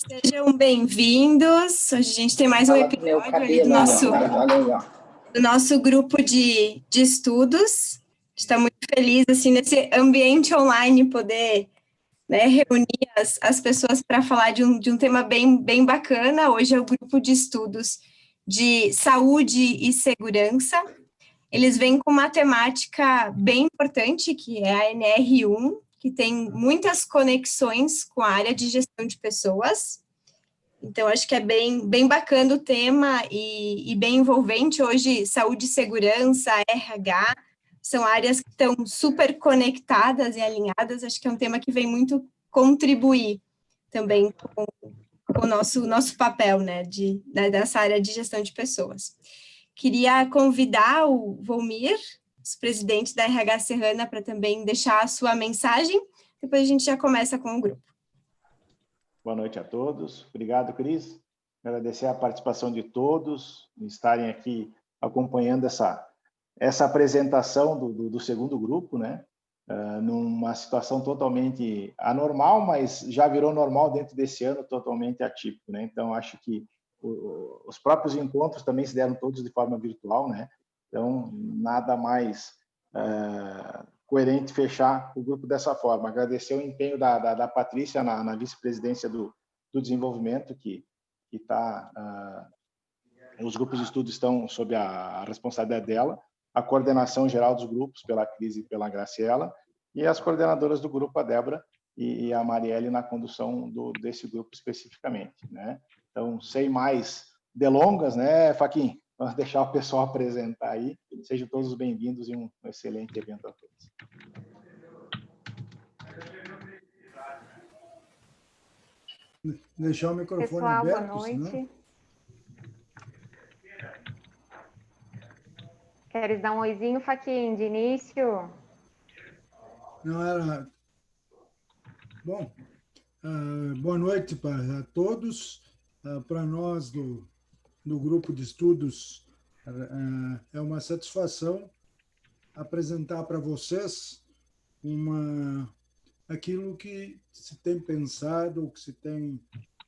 Sejam bem-vindos. Hoje a gente tem mais um episódio ali do nosso grupo de estudos. A gente está muito feliz, assim, nesse ambiente online, poder, né, reunir as pessoas para falar de um tema bem bacana. Hoje é o grupo de estudos de saúde e segurança. Eles vêm com uma temática bem importante, que é a NR1, que tem muitas conexões com a área de gestão de pessoas. Então, acho que é bem bacana o tema e bem envolvente. Hoje, saúde e segurança, RH, são áreas que estão super conectadas e alinhadas. Acho que é um tema que vem muito contribuir também com o nosso papel, né, dessa área de gestão de pessoas. Queria convidar o Volmir, presidente da RH Serrana, para também deixar a sua mensagem. Depois a gente já começa com o grupo. Boa noite a todos. Obrigado, Cris. Agradecer a participação de todos, estarem aqui acompanhando essa apresentação do segundo grupo, né? Numa situação totalmente anormal, mas já virou normal dentro desse ano totalmente atípico, né? Então, acho que os próprios encontros também se deram todos de forma virtual, né? Então, nada mais coerente fechar o grupo dessa forma. Agradecer o empenho da Patrícia na vice-presidência do desenvolvimento, que está... os grupos de estudo estão sob a responsabilidade dela, a coordenação geral dos grupos, pela Cris e pela Graciela, e as coordenadoras do grupo, a Débora e a Marielle, na condução desse grupo especificamente, né? Então, sem mais delongas, né, Faquim? Vamos deixar o pessoal apresentar aí. Sejam todos bem-vindos e um excelente evento a todos. Deixar o microfone Pessoal, aberto, boa noite. Senão... Queres dar um oizinho, Faquim, de início? Não era... Bom, boa noite para todos. Para nós do grupo de estudos, é uma satisfação apresentar para vocês aquilo que se tem pensado, o que se tem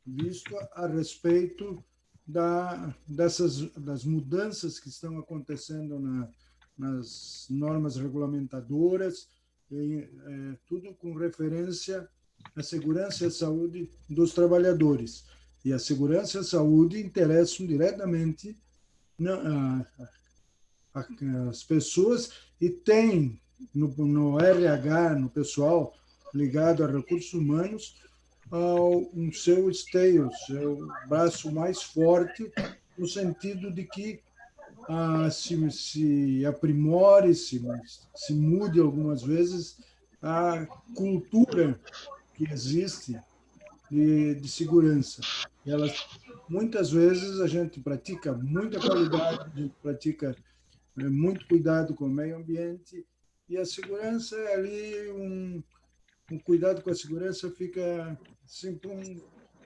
visto a respeito das mudanças que estão acontecendo nas normas regulamentadoras, tudo com referência à segurança e à saúde dos trabalhadores. E a segurança e a saúde interessam diretamente as pessoas e tem no RH, no pessoal ligado a recursos humanos, um seu esteio, seu braço mais forte, no sentido de que se aprimore, se mude algumas vezes a cultura que existe de segurança. Muitas vezes a gente pratica muita qualidade, a gente pratica muito cuidado com o meio ambiente, e a segurança é ali um cuidado com a segurança fica sempre um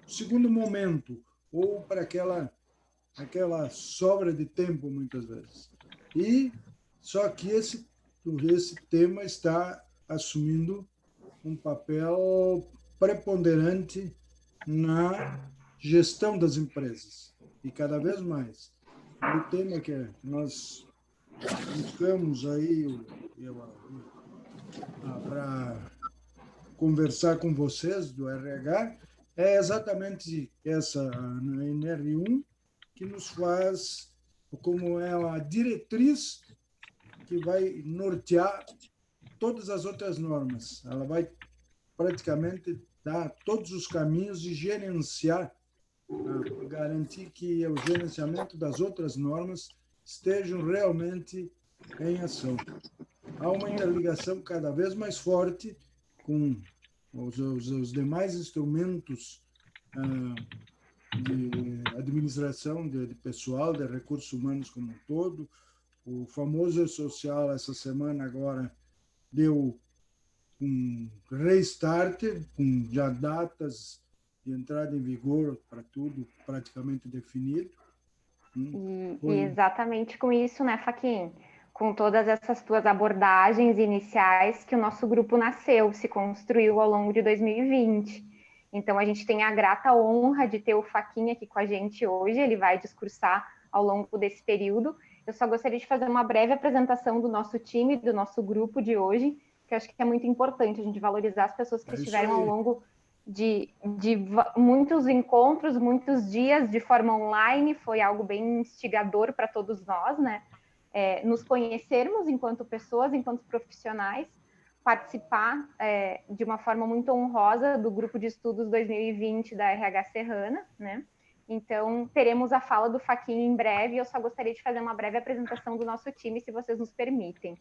segundo momento, ou para aquela sobra de tempo, muitas vezes. E só que esse tema está assumindo um papel preponderante na gestão das empresas, e cada vez mais. O tema que nós buscamos aí para conversar com vocês do RH é exatamente essa NR1, que nos faz, como é a diretriz que vai nortear todas as outras normas. Ela vai praticamente dar todos os caminhos de gerenciar, garantir que o gerenciamento das outras normas estejam realmente em ação. Há uma interligação cada vez mais forte com os demais instrumentos de administração de pessoal, de recursos humanos como um todo. O famoso E-Social, essa semana agora, deu um restart, com já datas de entrada em vigor para tudo praticamente definido. E exatamente com isso, né, Faquim? Com todas essas tuas abordagens iniciais que o nosso grupo nasceu, se construiu ao longo de 2020. Então, a gente tem a grata honra de ter o Faquinha aqui com a gente hoje, ele vai discursar ao longo desse período. Eu só gostaria de fazer uma breve apresentação do nosso time, do nosso grupo de hoje, que eu acho que é muito importante a gente valorizar as pessoas que estiveram ao longo de muitos encontros, muitos dias de forma online, foi algo bem instigador para todos nós, né? Nos conhecermos enquanto pessoas, enquanto profissionais, participar de uma forma muito honrosa do grupo de estudos 2020 da RH Serrana, né? Então, teremos a fala do Faquinha em breve, e eu só gostaria de fazer uma breve apresentação do nosso time, se vocês nos permitem.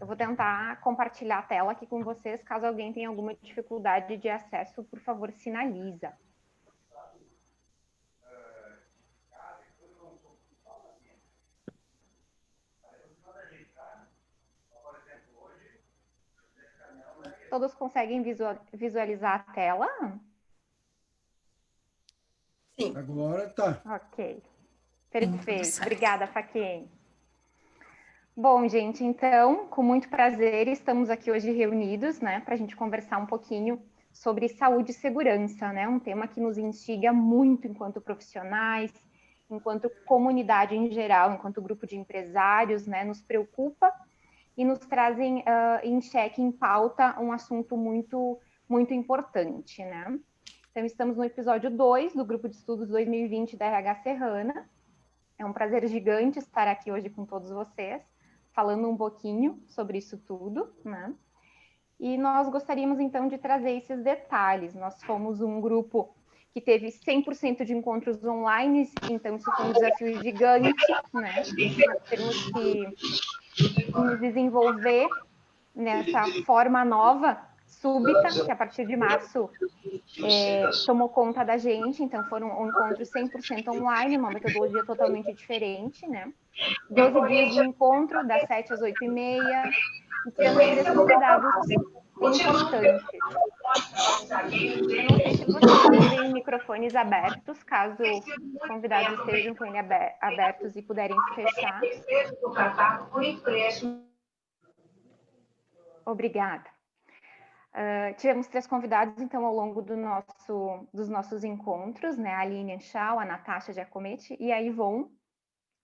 Eu vou tentar compartilhar a tela aqui com vocês, caso alguém tenha alguma dificuldade de acesso, por favor, sinaliza. Todos conseguem visualizar a tela? Sim. Agora tá. Ok. Perfeito. Obrigada, Faquinha. Bom, gente, então, com muito prazer, estamos aqui hoje reunidos, né, para a gente conversar um pouquinho sobre saúde e segurança, né, um tema que nos instiga muito enquanto profissionais, enquanto comunidade em geral, enquanto grupo de empresários, né, nos preocupa e nos trazem em xeque, em pauta, um assunto muito, muito importante, né. Então, estamos no episódio 2 do Grupo de Estudos 2020 da RH Serrana. É um prazer gigante estar aqui hoje com todos vocês, falando um pouquinho sobre isso tudo, né? E nós gostaríamos, então, de trazer esses detalhes. Nós fomos um grupo que teve 100% de encontros online, então isso foi um desafio gigante, né? Nós temos que nos desenvolver nessa forma nova, súbita, que a partir de março tomou conta da gente, então foram um encontro 100% online, uma metodologia totalmente diferente, né? 12 dias de encontro, das 7 às 8h30, e tivemos 3 convidados importantes. Eu não sei se vocês têm microfones abertos, caso os convidados estejam com ele abertos e puderem fechar. Obrigada. Tivemos 3 convidados, então, ao longo dos nossos encontros, né? A Aline Anchal, a Natasha Giacometti e a Ivon,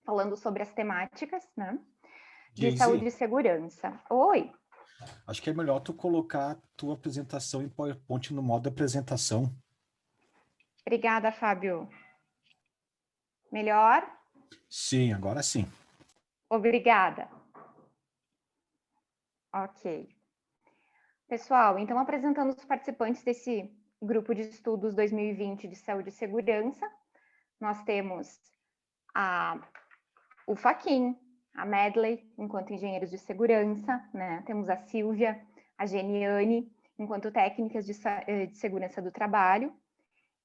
falando sobre as temáticas, né? De saúde e segurança. Oi! Acho que é melhor tu colocar a tua apresentação em PowerPoint no modo apresentação. Obrigada, Fábio. Melhor? Sim, agora sim. Obrigada. Ok. Pessoal, então, apresentando os participantes desse grupo de estudos 2020 de saúde e segurança, nós temos o Faquin, a Medley, enquanto engenheiros de segurança, né? Temos a Silvia, a Geniane, enquanto técnicas de segurança do trabalho.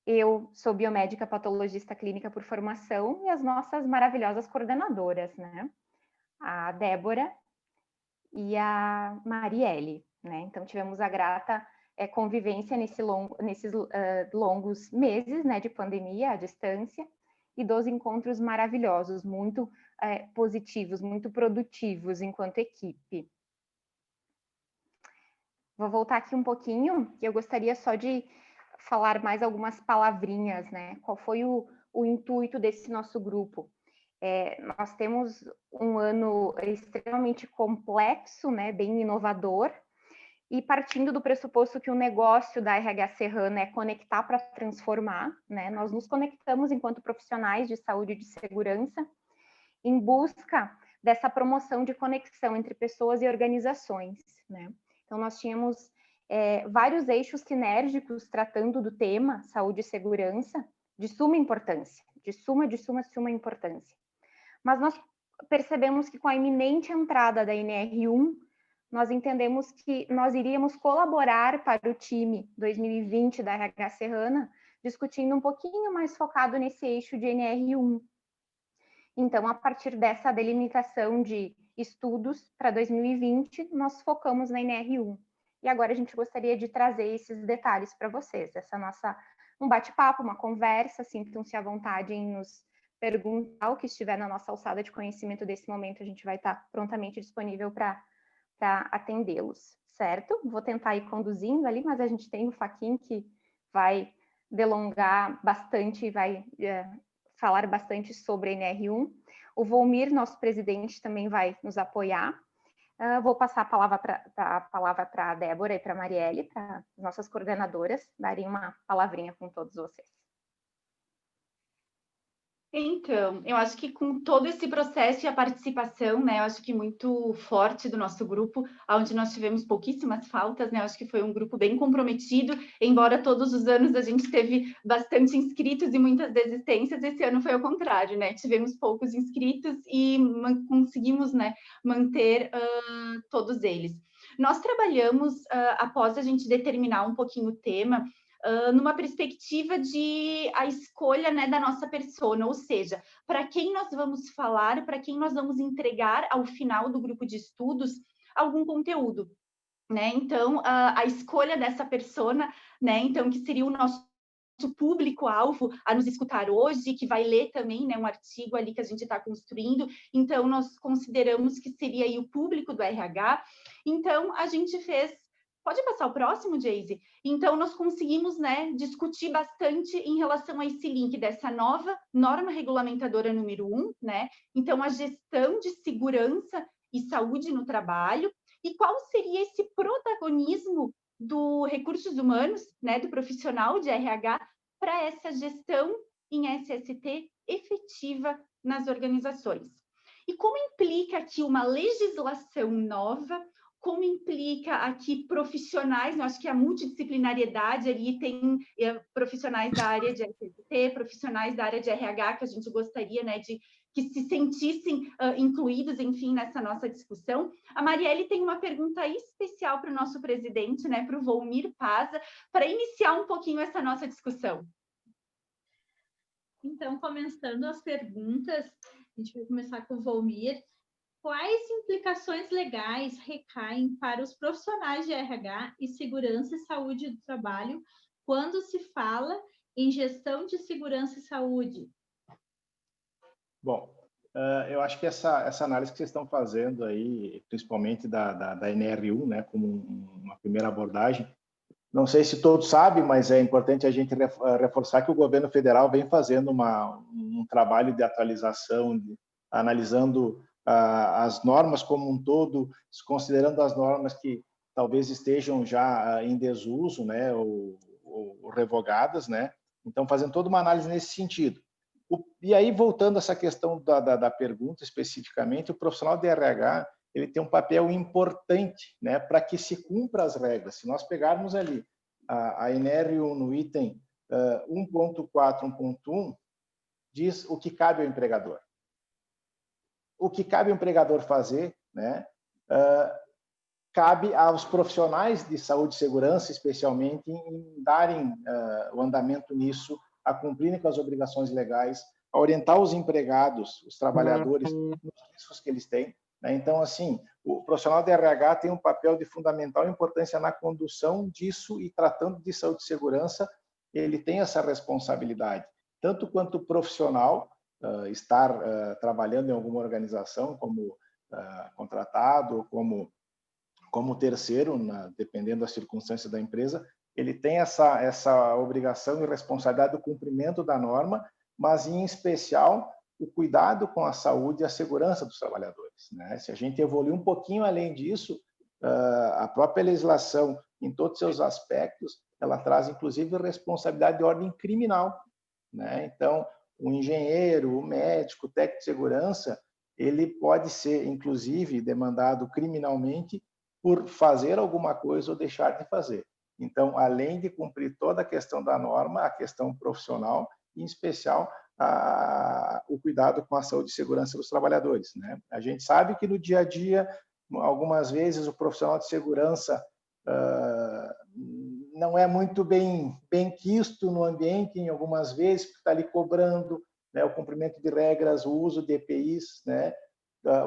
Eu sou biomédica patologista clínica por formação, e as nossas maravilhosas coordenadoras, né? A Débora e a Marielle, né? Então, tivemos a grata convivência nesses longos meses, né, de pandemia à distância, e 12 encontros maravilhosos, muito positivos, muito produtivos enquanto equipe. Vou voltar aqui um pouquinho, e eu gostaria só de falar mais algumas palavrinhas, né? Qual foi o intuito desse nosso grupo? Nós temos um ano extremamente complexo, né? Bem inovador, e partindo do pressuposto que o negócio da RH Serrana é conectar para transformar, né? Nós nos conectamos enquanto profissionais de saúde e de segurança em busca dessa promoção de conexão entre pessoas e organizações, né? Então, nós tínhamos vários eixos sinérgicos tratando do tema saúde e segurança, de suma importância, de suma importância. Mas nós percebemos que com a iminente entrada da NR1, nós entendemos que nós iríamos colaborar para o time 2020 da RH Serrana, discutindo um pouquinho mais focado nesse eixo de NR1. Então, a partir dessa delimitação de estudos para 2020, nós focamos na NR1. E agora a gente gostaria de trazer esses detalhes para vocês. Um bate-papo, uma conversa, sintam-se à vontade em nos perguntar o que estiver na nossa alçada de conhecimento desse momento, a gente vai estar prontamente disponível para atendê-los, certo? Vou tentar ir conduzindo ali, mas a gente tem o Faquin que vai delongar bastante e vai falar bastante sobre a NR1. O Volmir, nosso presidente, também vai nos apoiar. Vou passar a palavra para a Débora e para a Marielle, para as nossas coordenadoras, darem uma palavrinha com todos vocês. Então, eu acho que com todo esse processo e a participação, né, eu acho que muito forte do nosso grupo, onde nós tivemos pouquíssimas faltas, né, eu acho que foi um grupo bem comprometido, embora todos os anos a gente teve bastante inscritos e muitas desistências, esse ano foi ao contrário, né, tivemos poucos inscritos e conseguimos, né, manter todos eles. Nós trabalhamos, após a gente determinar um pouquinho o tema, numa perspectiva de a escolha, né, da nossa persona, ou seja, para quem nós vamos falar, para quem nós vamos entregar ao final do grupo de estudos algum conteúdo, né? Então, a escolha dessa persona, né, então, que seria o nosso público-alvo a nos escutar hoje, que vai ler também, né, um artigo ali que a gente está construindo, então nós consideramos que seria aí o público do RH, então a gente fez. Pode passar o próximo, Geise? Então, nós conseguimos, né, discutir bastante em relação a esse link dessa nova norma regulamentadora número 1, né? Então, a gestão de segurança e saúde no trabalho, e qual seria esse protagonismo do recursos humanos, né, do profissional de RH, para essa gestão em SST efetiva nas organizações. E como implica aqui uma legislação nova, como implica aqui profissionais, eu acho que a multidisciplinariedade ali tem profissionais da área de SST, profissionais da área de RH, que a gente gostaria, né, de que se sentissem incluídos, enfim, nessa nossa discussão. A Marielle tem uma pergunta especial para o nosso presidente, né, para o Volmir Paza, para iniciar um pouquinho essa nossa discussão. Então, começando as perguntas, a gente vai começar com o Volmir. Quais implicações legais recaem para os profissionais de RH e segurança e saúde do trabalho quando se fala em gestão de segurança e saúde? Bom, eu acho que essa análise que vocês estão fazendo aí, principalmente da NR1, né, como uma primeira abordagem, não sei se todos sabem, mas é importante a gente reforçar que o governo federal vem fazendo um trabalho de atualização, analisando as normas como um todo, considerando as normas que talvez estejam já em desuso, né, ou revogadas, né? Então, fazendo toda uma análise nesse sentido. E aí, voltando a essa questão da pergunta especificamente, o profissional de RH ele tem um papel importante, né, para que se cumpra as regras. Se nós pegarmos ali a NR1 no item 1.4, 1.1, diz o que cabe ao empregador. O que cabe ao empregador fazer, né, cabe aos profissionais de saúde e segurança, especialmente, em darem o andamento nisso, a cumprirem com as obrigações legais, a orientar os empregados, os trabalhadores, nos riscos que eles têm. Né? Então, assim, o profissional de RH tem um papel de fundamental importância na condução disso e tratando de saúde e segurança, ele tem essa responsabilidade, tanto quanto profissional, estar trabalhando em alguma organização como contratado, como terceiro, dependendo da circunstância da empresa, ele tem essa obrigação e responsabilidade do cumprimento da norma, mas, em especial, o cuidado com a saúde e a segurança dos trabalhadores. Né? Se a gente evoluir um pouquinho além disso, a própria legislação, em todos os seus aspectos, ela traz, inclusive, responsabilidade de ordem criminal. Né? Então, o engenheiro, o médico, o técnico de segurança, ele pode ser, inclusive, demandado criminalmente por fazer alguma coisa ou deixar de fazer. Então, além de cumprir toda a questão da norma, a questão profissional, em especial, o cuidado com a saúde e segurança dos trabalhadores. Né? A gente sabe que no dia a dia, algumas vezes, o profissional de segurança não é muito bem quisto no ambiente, em algumas vezes, porque está ali cobrando, né, o cumprimento de regras, o uso de EPIs, né,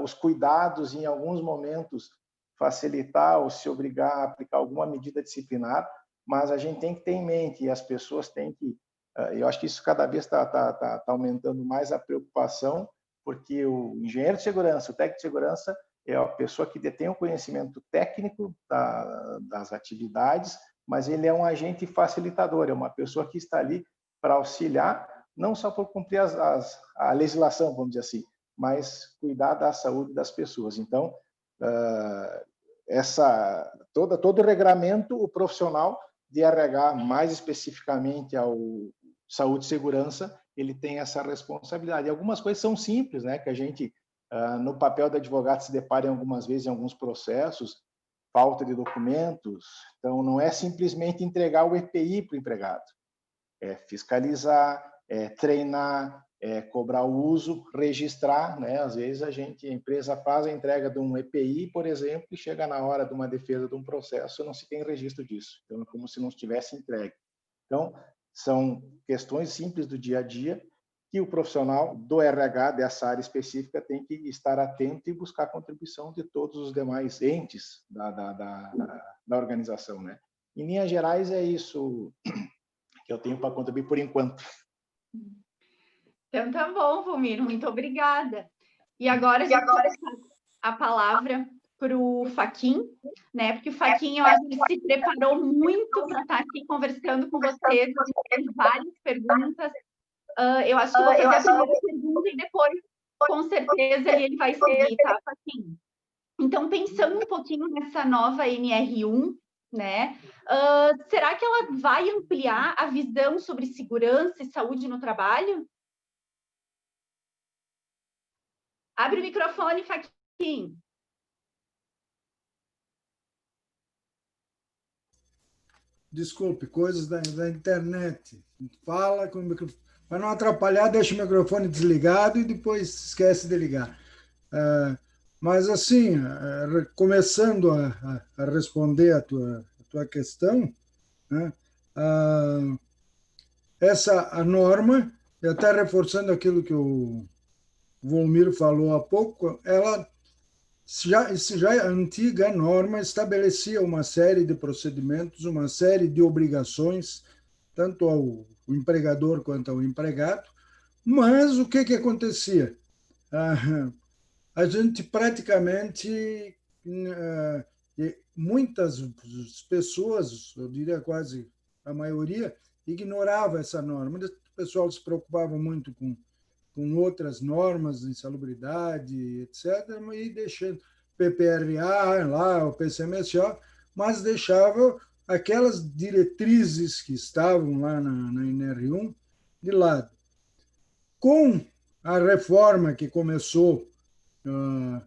os cuidados, em alguns momentos, facilitar ou se obrigar a aplicar alguma medida disciplinar, mas a gente tem que ter em mente, e as pessoas têm que... Eu acho que isso cada vez está aumentando mais a preocupação, porque o engenheiro de segurança, o técnico de segurança, é a pessoa que detém o conhecimento técnico das atividades, mas ele é um agente facilitador, é uma pessoa que está ali para auxiliar, não só por cumprir a legislação, vamos dizer assim, mas cuidar da saúde das pessoas. Então, todo o regramento, o profissional de RH, mais especificamente ao saúde e segurança, ele tem essa responsabilidade. E algumas coisas são simples, né, que a gente, no papel do advogado, se depara algumas vezes em alguns processos, falta de documentos. Então, não é simplesmente entregar o EPI para o empregado, é fiscalizar, é treinar, é cobrar o uso, registrar, né? Às vezes a empresa faz a entrega de um EPI, por exemplo, e chega na hora de uma defesa de um processo, não se tem registro disso. Então, é como se não estivesse entregue. Então, são questões simples do dia a dia que o profissional do RH dessa área específica tem que estar atento e buscar a contribuição de todos os demais entes da organização, né? Em linhas gerais, é isso que eu tenho para contribuir por enquanto. Então, tá bom, Valmir, muito obrigada. E agora a gente vai a palavra para o Faquin, né? Porque o Faquin, eu acho que se preparou muito para estar aqui conversando com vocês, tem várias perguntas. Eu acho que vou fazer a primeira pergunta e depois, com certeza, ele vai seguir, tá, Faquin? Então, pensando um pouquinho nessa nova NR1, né? Será que ela vai ampliar a visão sobre segurança e saúde no trabalho? Abre o microfone, Faquin. Desculpe, coisas da internet. Fala com o microfone. Para não atrapalhar, deixa o microfone desligado e depois esquece de ligar. Mas, assim, começando a responder a tua questão, né? A norma, e até reforçando aquilo que o Volmir falou há pouco, a antiga norma estabelecia uma série de procedimentos, uma série de obrigações, tanto ao empregador quanto ao empregado, mas o que acontecia? A gente praticamente, muitas pessoas, eu diria quase a maioria, ignorava essa norma. O pessoal se preocupava muito com outras normas de insalubridade, etc., e deixando PPRA, lá, o PCMSO, mas deixava aquelas diretrizes que estavam lá na NR1 de lado. Com a reforma que começou com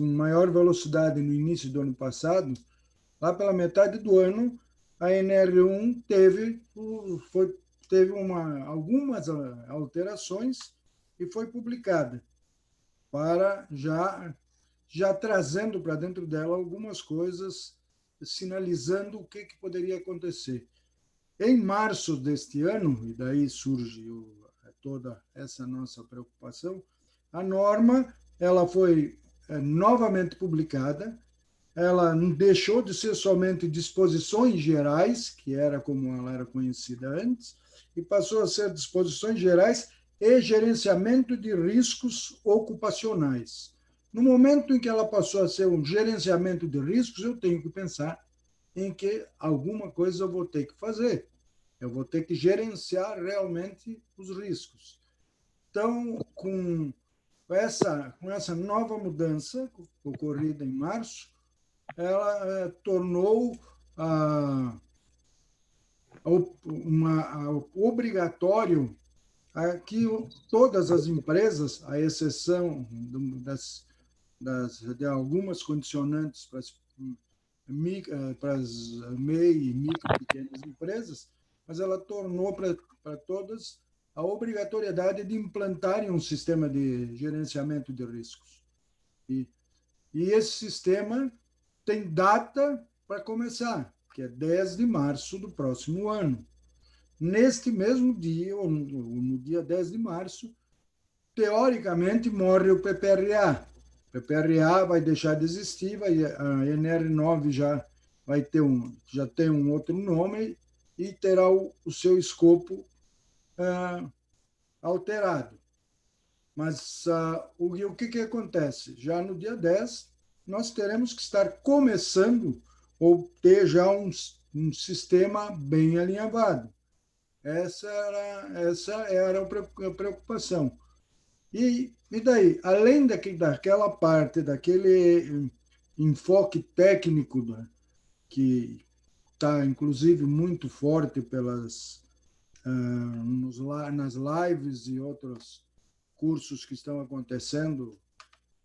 maior velocidade no início do ano passado, lá pela metade do ano, a NR1 teve algumas alterações e foi publicada, para já trazendo para dentro dela algumas coisas, sinalizando o que poderia acontecer. Em março deste ano, e daí surge toda essa nossa preocupação, a norma ela foi novamente publicada. Ela deixou de ser somente disposições gerais, que era como ela era conhecida antes, e passou a ser disposições gerais e gerenciamento de riscos ocupacionais. No momento em que ela passou a ser um gerenciamento de riscos, eu tenho que pensar em que alguma coisa eu vou ter que fazer. Eu vou ter que gerenciar realmente os riscos. Então, com essa nova mudança ocorrida em março, ela tornou obrigatório que todas as empresas, à exceção de algumas condicionantes para as MEI e micro e pequenas empresas, mas ela tornou para todas a obrigatoriedade de implantarem um sistema de gerenciamento de riscos. E esse sistema tem data para começar, que é 10 de março do próximo ano. Neste mesmo dia, ou no dia 10 de março, teoricamente morre o PPRA. O PPRA vai deixar de existir, a NR9 já tem um outro nome e terá o seu escopo alterado. Mas o que acontece? Já no dia 10, nós teremos que estar começando ou ter já um sistema bem alinhavado. Essa era a preocupação. E daí, além daquela parte, daquele enfoque técnico, né, que está, inclusive, muito forte nas lives e outros cursos que estão acontecendo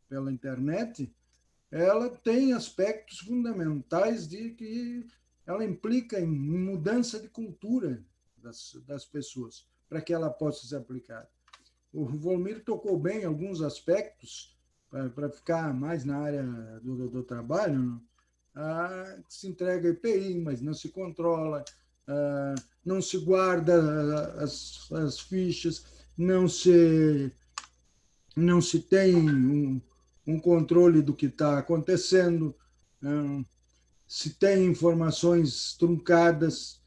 pela internet, ela tem aspectos fundamentais de que ela implica em mudança de cultura das pessoas, para que ela possa ser aplicada. O Volmir tocou bem em alguns aspectos, para ficar mais na área do trabalho, né? Se entrega EPI, mas não se controla, não se guarda as fichas, não se tem um controle do que está acontecendo, se tem informações truncadas,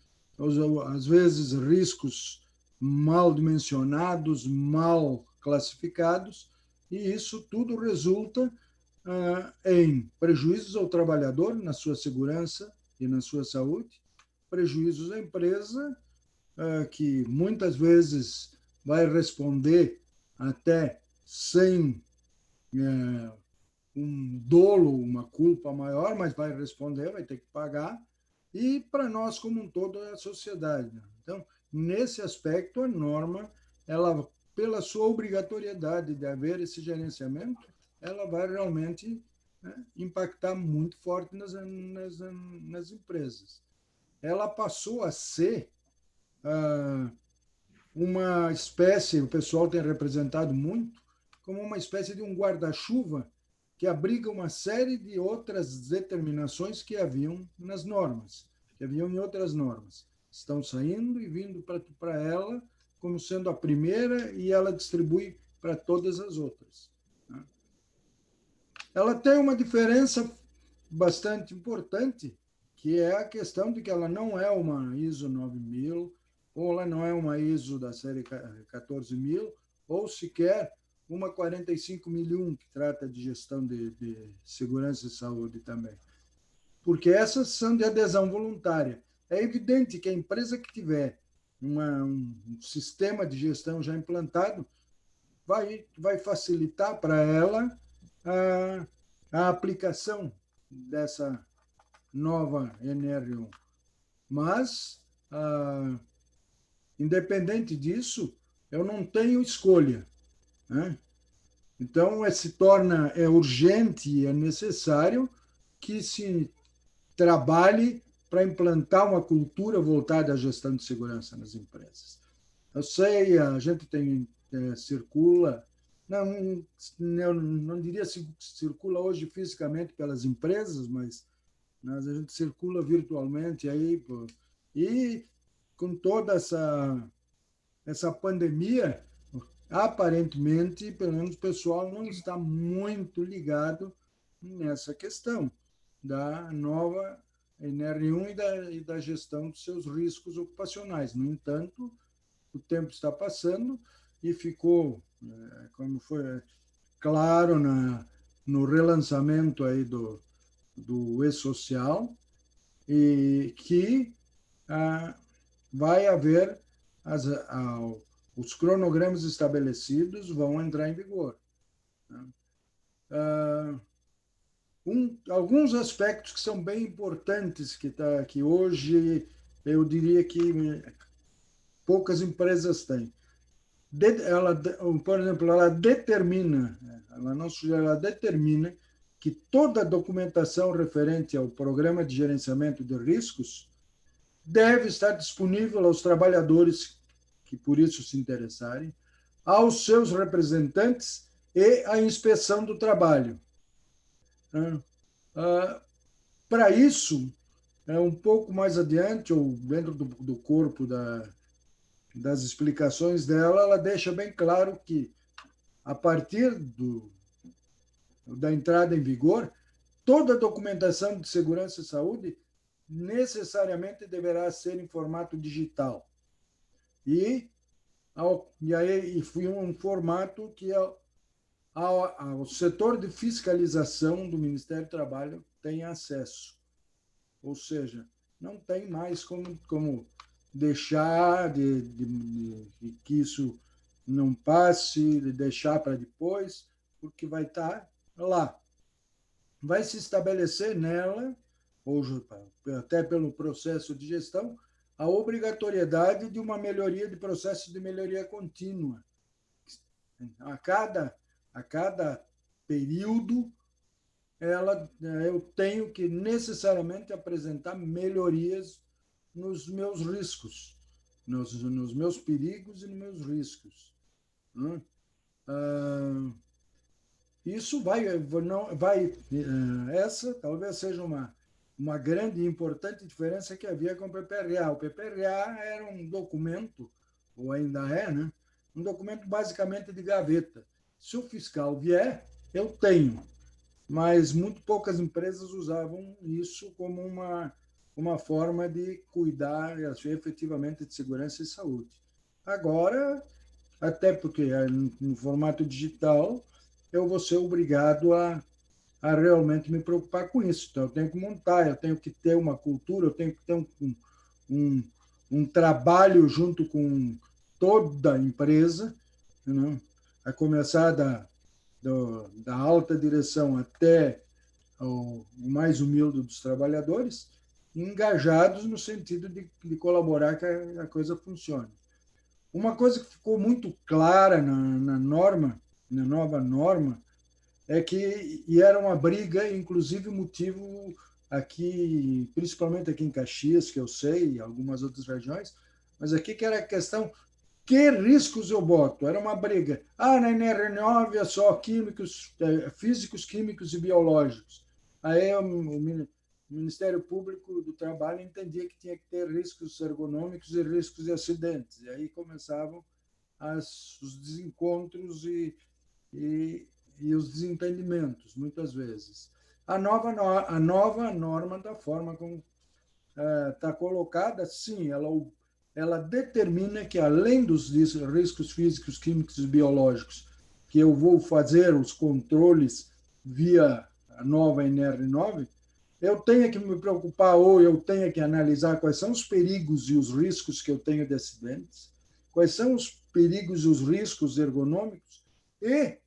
às vezes riscos mal dimensionados, mal classificados, e isso tudo resulta em prejuízos ao trabalhador na sua segurança e na sua saúde, prejuízos à empresa, que muitas vezes vai responder até sem um dolo, uma culpa maior, mas vai responder, vai ter que pagar, e para nós como um todo é a sociedade. Então, nesse aspecto, a norma, ela, pela sua obrigatoriedade de haver esse gerenciamento, ela vai realmente, né, impactar muito forte nas empresas. Ela passou a ser uma espécie, o pessoal tem representado muito, como uma espécie de um guarda-chuva que abriga uma série de outras determinações que haviam nas normas, que haviam em outras normas. Estão saindo e vindo para ela como sendo a primeira, e ela distribui para todas as outras. Ela tem uma diferença bastante importante, que é a questão de que ela não é uma ISO 9000, ou ela não é uma ISO da série 14000, ou sequer uma 45001, que trata de gestão de segurança e saúde também. Porque essas são de adesão voluntária. É evidente que a empresa que tiver um sistema de gestão já implantado vai facilitar para ela a aplicação dessa nova NR1. Mas, independente disso, eu não tenho escolha, né? Então, se torna urgente e é necessário que se trabalhe para implantar uma cultura voltada à gestão de segurança nas empresas. Eu sei, a gente circula, eu não diria se circula hoje fisicamente pelas empresas, mas a gente circula virtualmente aí, e com toda essa pandemia, aparentemente, pelo menos o pessoal não está muito ligado nessa questão da nova NR1 e da gestão dos seus riscos ocupacionais. No entanto, o tempo está passando e ficou, como foi claro no relançamento aí do e-social, e que vai haver os cronogramas estabelecidos vão entrar em vigor. Alguns aspectos que são bem importantes, que hoje eu diria que poucas empresas têm. Por exemplo, ela determina que toda a documentação referente ao programa de gerenciamento de riscos deve estar disponível aos trabalhadores que por isso se interessarem, aos seus representantes e à inspeção do trabalho. Para isso, um pouco mais adiante, ou dentro do corpo das explicações dela, ela deixa bem claro que, a partir da entrada em vigor, toda a documentação de segurança e saúde necessariamente deverá ser em formato digital. E e aí foi um formato que o setor de fiscalização do Ministério do Trabalho tem acesso. Ou seja, não tem mais como deixar de que isso não passe, de deixar para depois, porque vai estar lá. Vai se estabelecer nela, ou até pelo processo de gestão, a obrigatoriedade de uma melhoria, de processo de melhoria contínua. A cada período, eu tenho que necessariamente apresentar melhorias nos meus riscos, nos meus perigos e nos meus riscos. Isso essa talvez seja uma grande e importante diferença que havia com o PPRA. O PPRA era um documento, ou ainda é, né? Um documento basicamente de gaveta. Se o fiscal vier, eu tenho, mas muito poucas empresas usavam isso como uma forma de cuidar efetivamente de segurança e saúde. Agora, até porque no formato digital, eu vou ser obrigado a realmente me preocupar com isso. Então, eu tenho que montar, eu tenho que ter uma cultura, eu tenho que ter um trabalho junto com toda a empresa, né? A começar da alta direção até o mais humilde dos trabalhadores, engajados no sentido de colaborar que a coisa funcione. Uma coisa que ficou muito clara na nova norma, e era uma briga, inclusive motivo aqui, principalmente aqui em Caxias, que eu sei, e algumas outras regiões, mas aqui que era a questão, que riscos eu boto? Era uma briga. Na NR9 é só químicos, físicos, químicos e biológicos. Aí o Ministério Público do Trabalho entendia que tinha que ter riscos ergonômicos e riscos de acidentes. E aí começavam os desencontros e os desentendimentos, muitas vezes. A nova norma, da forma como está colocada, sim, ela determina que, além dos riscos físicos, químicos e biológicos, que eu vou fazer os controles via a nova NR9, eu tenho que me preocupar ou eu tenho que analisar quais são os perigos e os riscos que eu tenho de acidentes, quais são os perigos e os riscos ergonômicos e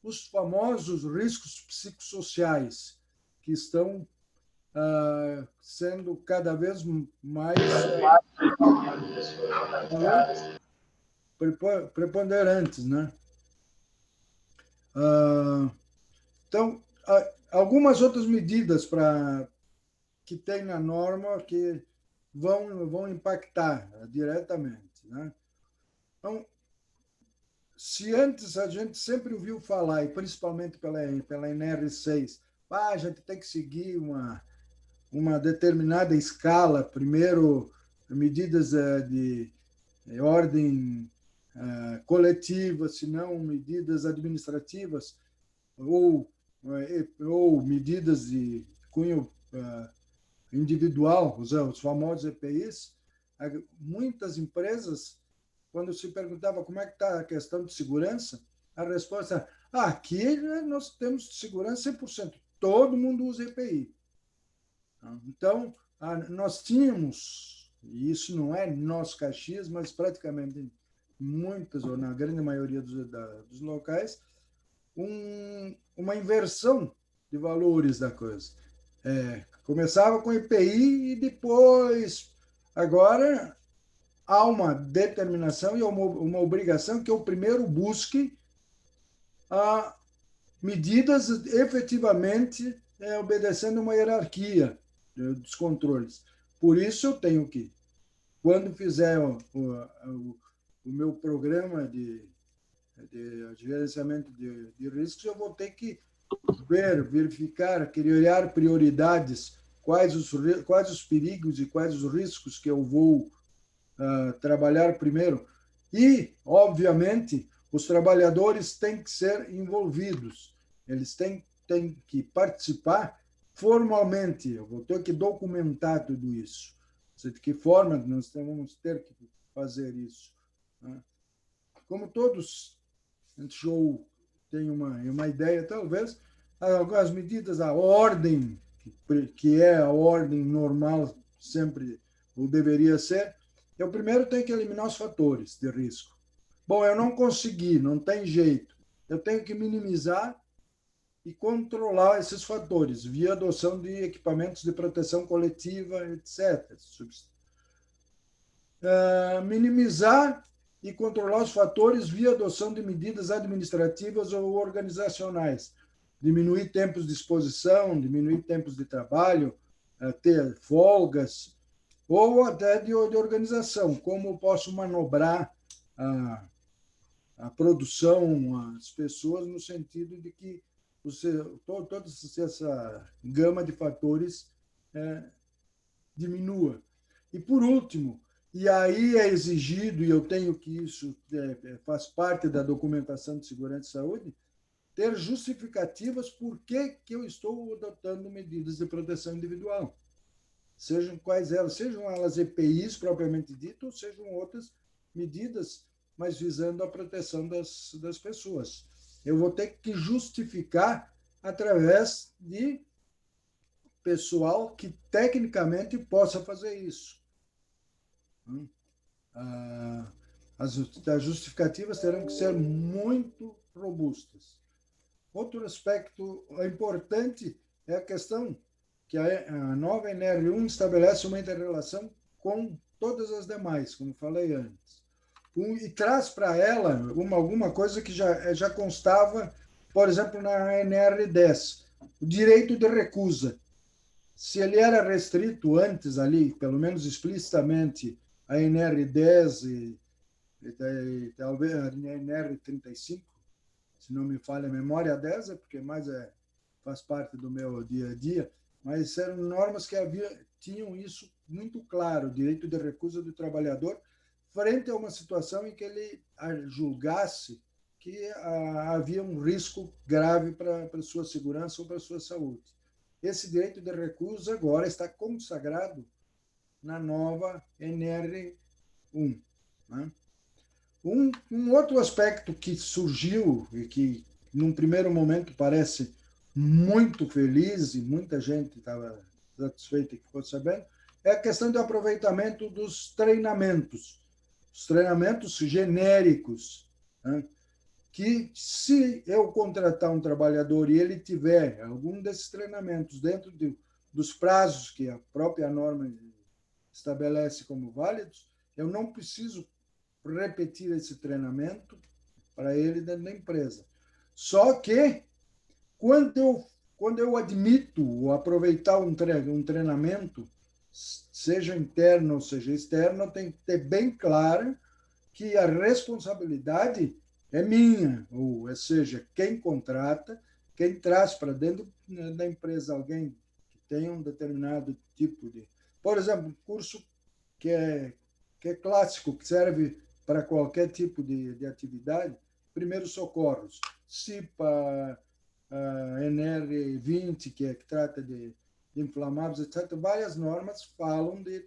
os famosos riscos psicossociais, que estão sendo cada vez mais preponderantes, né? Então, algumas outras medidas que tem na norma que vão impactar diretamente, né? Então, se antes a gente sempre ouviu falar, e principalmente pela NR6, a gente tem que seguir uma determinada escala, primeiro medidas de ordem coletiva, se não medidas administrativas ou medidas de cunho individual, os famosos EPIs. Muitas empresas, quando se perguntava como é que está a questão de segurança, a resposta é: aqui nós temos segurança 100%, todo mundo usa EPI. Então, nós tínhamos, e isso não é nosso Caxias, mas praticamente em muitas, ou na grande maioria dos locais, uma inversão de valores da coisa. Começava com EPI e depois, agora, há uma determinação e uma obrigação que eu primeiro busque medidas efetivamente obedecendo uma hierarquia dos controles. Por isso, eu tenho que, quando fizer o meu programa de gerenciamento de riscos, eu vou ter que verificar, criar prioridades, quais os perigos e quais os riscos que eu vou trabalhar primeiro. E, obviamente, os trabalhadores têm que ser envolvidos, eles têm que participar formalmente, eu vou ter que documentar tudo isso. De que forma nós vamos ter que fazer isso? Né? como todos, show tem uma ideia, talvez, algumas medidas, a ordem, que é a ordem normal, sempre ou deveria ser, eu primeiro tenho que eliminar os fatores de risco. Bom, eu não consegui, não tem jeito. Eu tenho que minimizar e controlar esses fatores via adoção de equipamentos de proteção coletiva, etc. Minimizar e controlar os fatores via adoção de medidas administrativas ou organizacionais. Diminuir tempos de exposição, diminuir tempos de trabalho, ter folgas, ou até de organização, como eu posso manobrar a produção, as pessoas, no sentido de que toda essa gama de fatores diminua. E, por último, e aí é exigido, e eu tenho que isso faz parte da documentação de segurança e saúde, ter justificativas por que eu estou adotando medidas de proteção individual. Sejam quais elas, sejam elas EPIs propriamente dito, ou sejam outras medidas, mas visando a proteção das pessoas. Eu vou ter que justificar através de pessoal que tecnicamente possa fazer isso. As justificativas terão que ser muito robustas. Outro aspecto importante é a questão que a nova NR1 estabelece uma inter-relação com todas as demais, como falei antes. E traz para ela alguma coisa que já constava, por exemplo, na NR10, o direito de recusa. Se ele era restrito antes ali, pelo menos explicitamente, a NR10 e talvez a NR35, se não me falha a memória, a 10 é porque mais faz parte do meu dia a dia, mas eram normas que tinham isso muito claro, o direito de recusa do trabalhador frente a uma situação em que ele julgasse que havia um risco grave para a sua segurança ou para a sua saúde. Esse direito de recusa agora está consagrado na nova NR1. Né? Um outro aspecto que surgiu e que, num primeiro momento, parece muito feliz e muita gente estava satisfeita e ficou sabendo, é a questão do aproveitamento dos treinamentos. Os treinamentos genéricos, né? Que se eu contratar um trabalhador e ele tiver algum desses treinamentos dentro dos prazos que a própria norma estabelece como válidos, eu não preciso repetir esse treinamento para ele dentro da empresa. Só que, quando eu admito aproveitar um treinamento, seja interno ou seja externo, tem que ter bem claro que a responsabilidade é minha, ou seja, quem contrata, quem traz para dentro da empresa alguém que tem um determinado tipo de... Por exemplo, um curso que é clássico, que serve para qualquer tipo de atividade, primeiros socorros, CIPA, NR20, que trata de inflamáveis, etc. Várias normas falam de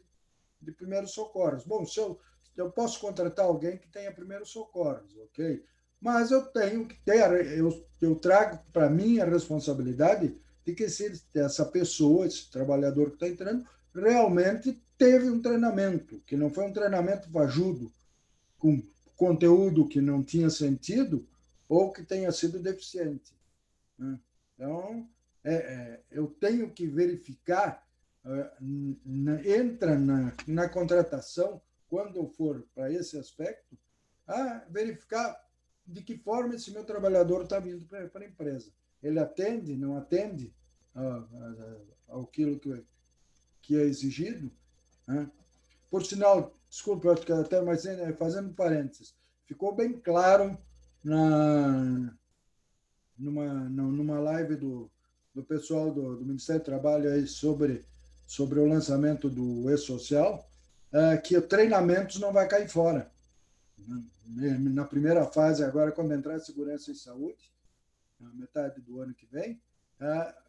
primeiros socorros. Bom, se eu posso contratar alguém que tenha primeiros socorros, ok? Mas eu tenho que ter, eu trago para mim a responsabilidade de que se essa pessoa, esse trabalhador que está entrando, realmente teve um treinamento, que não foi um treinamento fajudo, com conteúdo que não tinha sentido ou que tenha sido deficiente. Então, eu tenho que verificar, entra na contratação, quando eu for para esse aspecto, verificar de que forma esse meu trabalhador está vindo para a empresa. Ele atende, não atende aquilo que é exigido? Por sinal, desculpa, acho que até mais fazendo parênteses, ficou bem claro numa live do pessoal do Ministério do Trabalho aí sobre o lançamento do E-Social, que treinamentos não vai cair fora. Na primeira fase, agora, quando entrar a segurança e saúde, na metade do ano que vem,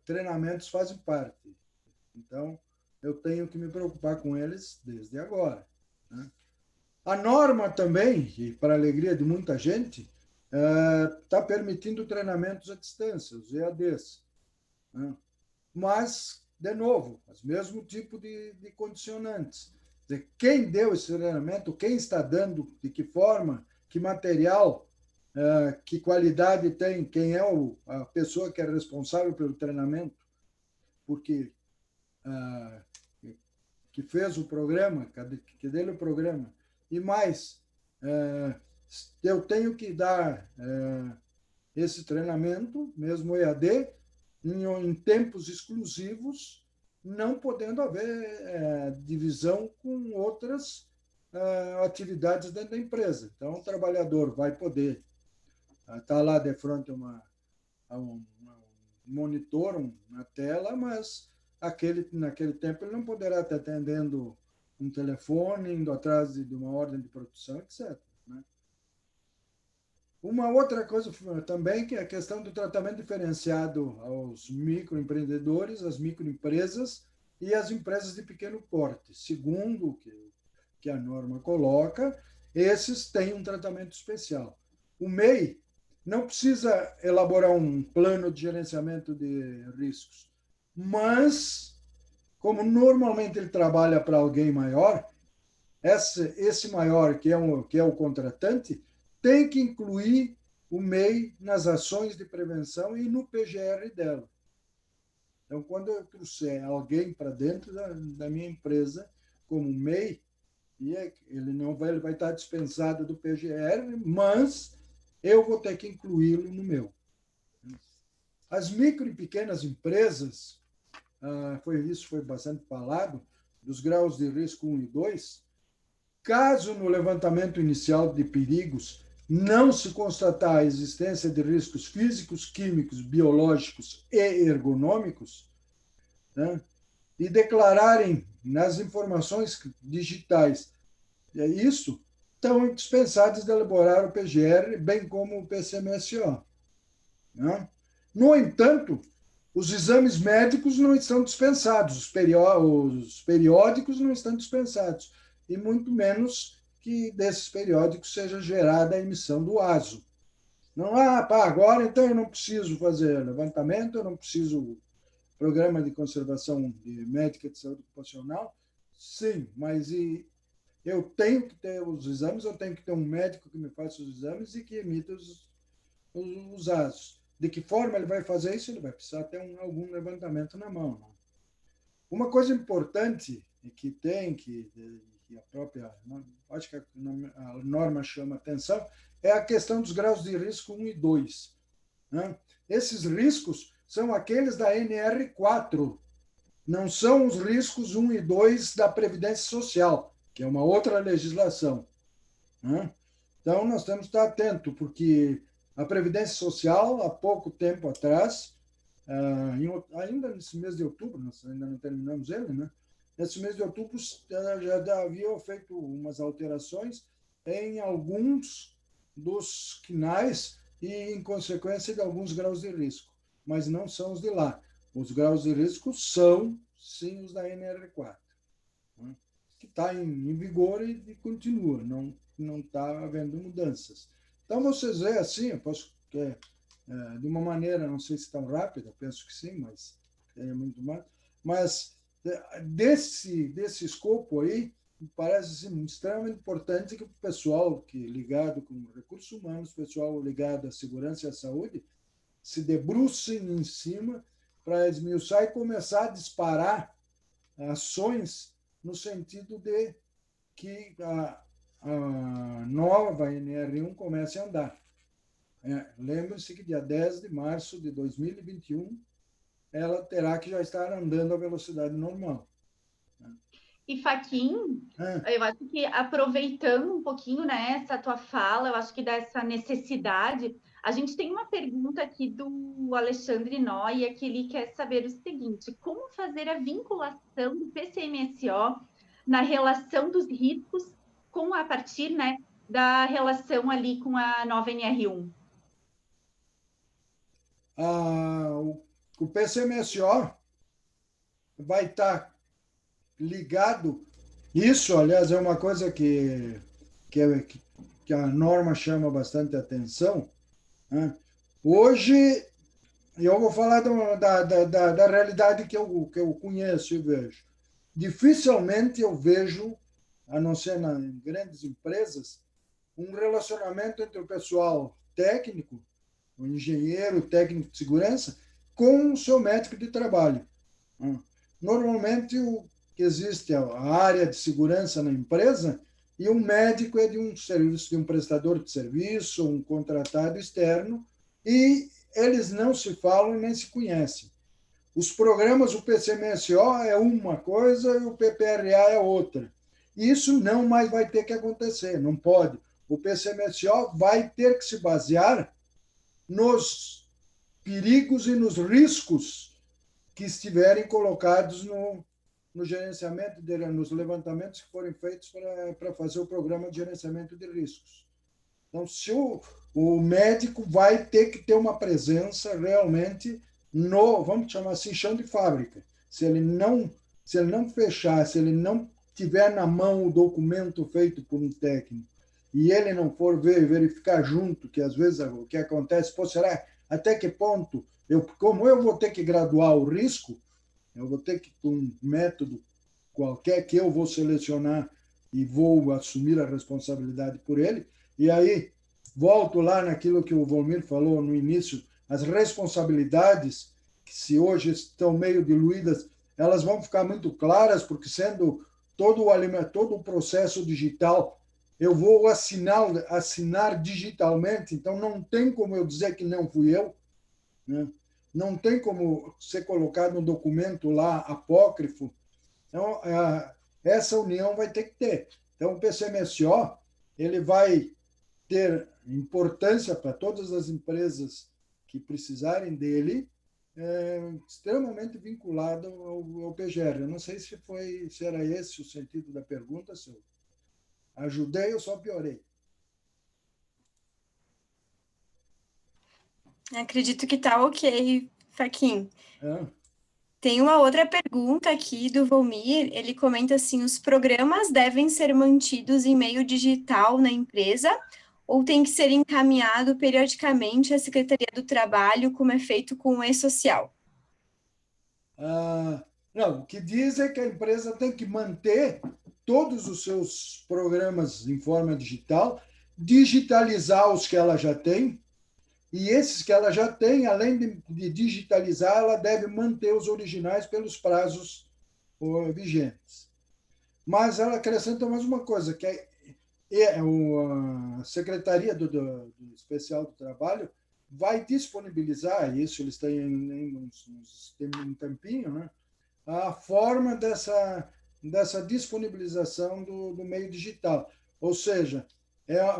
treinamentos fazem parte. Então, eu tenho que me preocupar com eles desde agora. Né? A norma também, e para a alegria de muita gente, está permitindo treinamentos à distância, os EADs. Né? Mas, de novo, o mesmo tipo de condicionantes. Quem deu esse treinamento, quem está dando, de que forma, que material, que qualidade tem, quem é a pessoa que é responsável pelo treinamento, porque que fez o programa, que deu o programa, e mais, eu tenho que dar esse treinamento, mesmo EAD, em tempos exclusivos, não podendo haver divisão com outras atividades dentro da empresa. Então, o trabalhador vai poder estar lá de frente a um monitor, na tela, mas naquele tempo ele não poderá estar atendendo um telefone, indo atrás de uma ordem de produção, etc. Né? Uma outra coisa também, que é a questão do tratamento diferenciado aos microempreendedores, às microempresas e às empresas de pequeno porte. Segundo o que a norma coloca, esses têm um tratamento especial. O MEI não precisa elaborar um plano de gerenciamento de riscos, mas, como normalmente ele trabalha para alguém maior, esse maior, que é o contratante, tem que incluir o MEI nas ações de prevenção e no PGR dela. Então, quando eu trouxer alguém para dentro da minha empresa como MEI, ele vai estar dispensado do PGR, mas eu vou ter que incluí-lo no meu. As micro e pequenas empresas, isso foi bastante falado, dos graus de risco 1 e 2, caso no levantamento inicial de perigos não se constatar a existência de riscos físicos, químicos, biológicos e ergonômicos, né, e declararem nas informações digitais isso, estão dispensados de elaborar o PGR, bem como o PCMSO. Né? No entanto, os exames médicos não estão dispensados, os periódicos não estão dispensados, e muito menos que desses periódicos seja gerada a emissão do ASO. Não, agora então eu não preciso fazer levantamento, eu não preciso programa de conservação de médica de saúde ocupacional. Sim, mas eu tenho que ter os exames, eu tenho que ter um médico que me faça os exames e que emita os ASOs. De que forma ele vai fazer isso? Ele vai precisar ter algum levantamento na mão. Né? Uma coisa importante que a própria, acho que a norma chama atenção, é a questão dos graus de risco 1 e 2. Né? Esses riscos são aqueles da NR4, não são os riscos 1 e 2 da Previdência Social, que é uma outra legislação. Né? Então, nós temos que estar atentos, porque a Previdência Social, há pouco tempo atrás, ainda nesse mês de outubro, nós ainda não terminamos ele, né? Nesse mês de outubro já havia feito umas alterações em alguns dos quinais e em consequência de alguns graus de risco, mas não são os de lá. Os graus de risco são, sim, os da NR4, né? Que está em vigor e continua, não está havendo mudanças. Então, vocês veem assim, eu posso, de uma maneira, não sei se tão rápida, penso que sim, mas é muito mais, mas desse escopo aí, me parece assim, extremamente importante que o pessoal ligado com recursos humanos, o pessoal ligado à segurança e à saúde, se debrucem em cima para esmiuçar e começar a disparar ações no sentido de que a nova NR1 comece a andar. Lembre-se que dia 10 de março de 2021 ela terá que já estar andando à velocidade normal. E, Fachin, eu acho que aproveitando um pouquinho, né, essa tua fala, eu acho que dessa necessidade, a gente tem uma pergunta aqui do Alexandre Noia, que ele quer saber o seguinte: como fazer a vinculação do PCMSO na relação dos riscos a partir, né, da relação ali com a nova NR1? O PCMSO vai estar ligado. Isso, aliás, é uma coisa que que a norma chama bastante atenção, né? Hoje, eu vou falar da realidade que eu conheço e vejo. Dificilmente eu vejo, a não ser em grandes empresas, um relacionamento entre o pessoal técnico, o engenheiro, o técnico de segurança, com o seu médico de trabalho. Normalmente, existe a área de segurança na empresa e o médico é de um serviço, de um prestador de serviço, um contratado externo, e eles não se falam nem se conhecem. Os programas, o PCMSO é uma coisa e o PPRA é outra. Isso não mais vai ter que acontecer, não pode. O PCMSO vai ter que se basear nos perigos e nos riscos que estiverem colocados no gerenciamento, nos levantamentos que forem feitos para fazer o programa de gerenciamento de riscos. Então, se o médico vai ter que ter uma presença realmente vamos chamar assim, chão de fábrica. Se ele não fechar, se ele não tiver na mão o documento feito por um técnico e ele não for verificar junto, que às vezes o que acontece, será até que ponto, como eu vou ter que graduar o risco, eu vou ter que, com um método qualquer que eu vou selecionar e vou assumir a responsabilidade por ele, e aí volto lá naquilo que o Volmir falou no início, as responsabilidades, que se hoje estão meio diluídas, elas vão ficar muito claras, porque sendo todo o processo digital, eu vou assinar digitalmente, então não tem como eu dizer que não fui eu, né? Não tem como ser colocado um documento lá apócrifo. Então, essa união vai ter que ter. Então, o PCMSO ele vai ter importância para todas as empresas que precisarem dele, extremamente vinculado ao PGR. Eu não sei se era esse o sentido da pergunta, se eu ajudei ou só piorei. Acredito que tá ok, Faquin. Tem uma outra pergunta aqui do Volmir. Ele comenta assim: os programas devem ser mantidos em meio digital na empresa ou tem que ser encaminhado periodicamente à Secretaria do Trabalho, como é feito com o e-social? Não, o que diz é que a empresa tem que manter todos os seus programas em forma digital, digitalizar os que ela já tem, e esses que ela já tem, além de digitalizar, ela deve manter os originais pelos prazos vigentes. Mas ela acrescenta mais uma coisa, que a Secretaria do Especial do Trabalho vai disponibilizar, isso eles têm um tempinho, né, a forma dessa disponibilização do meio digital. Ou seja,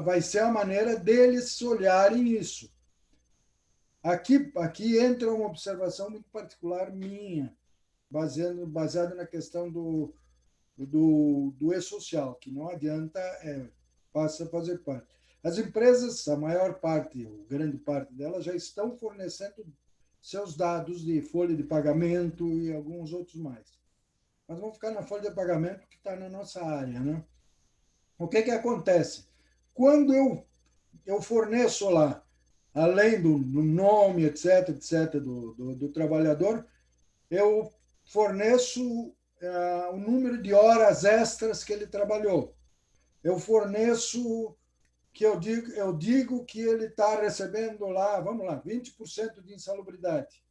vai ser a maneira deles olharem isso. Aqui entra uma observação muito particular minha, baseada na questão do e-social, que não adianta, passa a fazer parte. As empresas, a maior parte, ou grande parte delas, já estão fornecendo seus dados de folha de pagamento e alguns outros mais. Mas vamos ficar na folha de pagamento que está na nossa área, né? O que acontece? Quando eu forneço lá, além do nome, etc., do trabalhador, eu forneço o número de horas extras que ele trabalhou. Eu forneço que eu digo que ele está recebendo lá, vamos lá, 20% de insalubridade,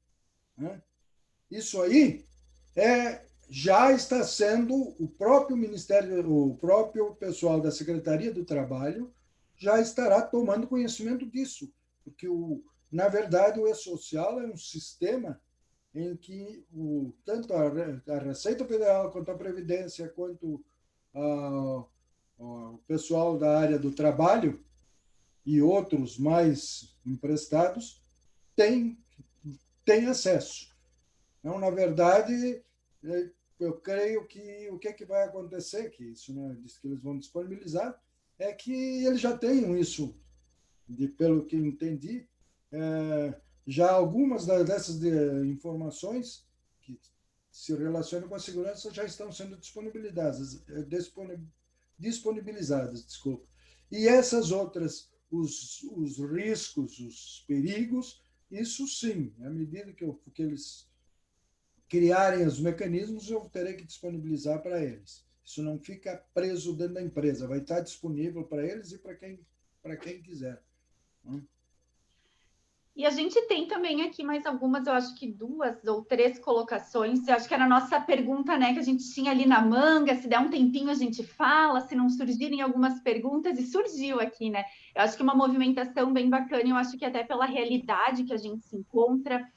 né? Isso aí já está sendo o próprio Ministério, o próprio pessoal da Secretaria do Trabalho já estará tomando conhecimento disso, porque na verdade o e-social é um sistema em que tanto a Receita Federal quanto a Previdência quanto o pessoal da área do trabalho e outros mais emprestados têm acesso. Então, na verdade, eu creio que o que vai acontecer, que isso, né, diz que eles vão disponibilizar, é que eles já tenham isso, pelo que entendi, já algumas dessas informações que se relacionam com a segurança já estão sendo disponibilizadas, desculpa. E essas outras, os riscos, os perigos, isso sim, à medida que eles criarem os mecanismos, eu terei que disponibilizar para eles. Isso não fica preso dentro da empresa, vai estar disponível para eles e para quem quiser. E a gente tem também aqui mais algumas, eu acho que 2 ou 3 colocações. Eu acho que era a nossa pergunta, né, que a gente tinha ali na manga. Se der um tempinho, a gente fala, se não surgirem algumas perguntas, e surgiu aqui, né? Eu acho que uma movimentação bem bacana, eu acho que até pela realidade que a gente se encontra,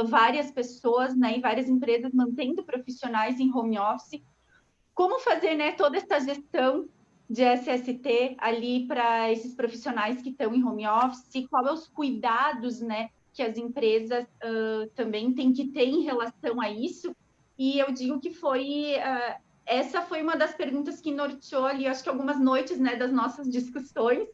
várias pessoas, né, e várias empresas mantendo profissionais em home office. Como fazer, né, toda essa gestão de SST ali para esses profissionais que estão em home office? Quais são os cuidados, né, que as empresas também têm que ter em relação a isso? E eu digo que essa foi uma das perguntas que norteou ali, acho que algumas noites, né, das nossas discussões,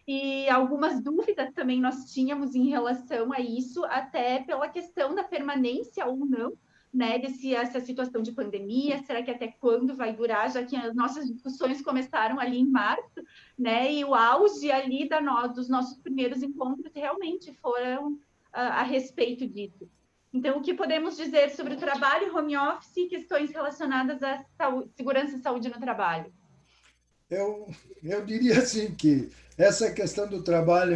e algumas dúvidas também nós tínhamos em relação a isso, até pela questão da permanência ou não, né, essa situação de pandemia, será que até quando vai durar, já que as nossas discussões começaram ali em março, né, e o auge ali dos nossos primeiros encontros realmente foram a respeito disso. Então, o que podemos dizer sobre o trabalho, home office e questões relacionadas à segurança e saúde no trabalho? Eu diria assim que essa questão do trabalho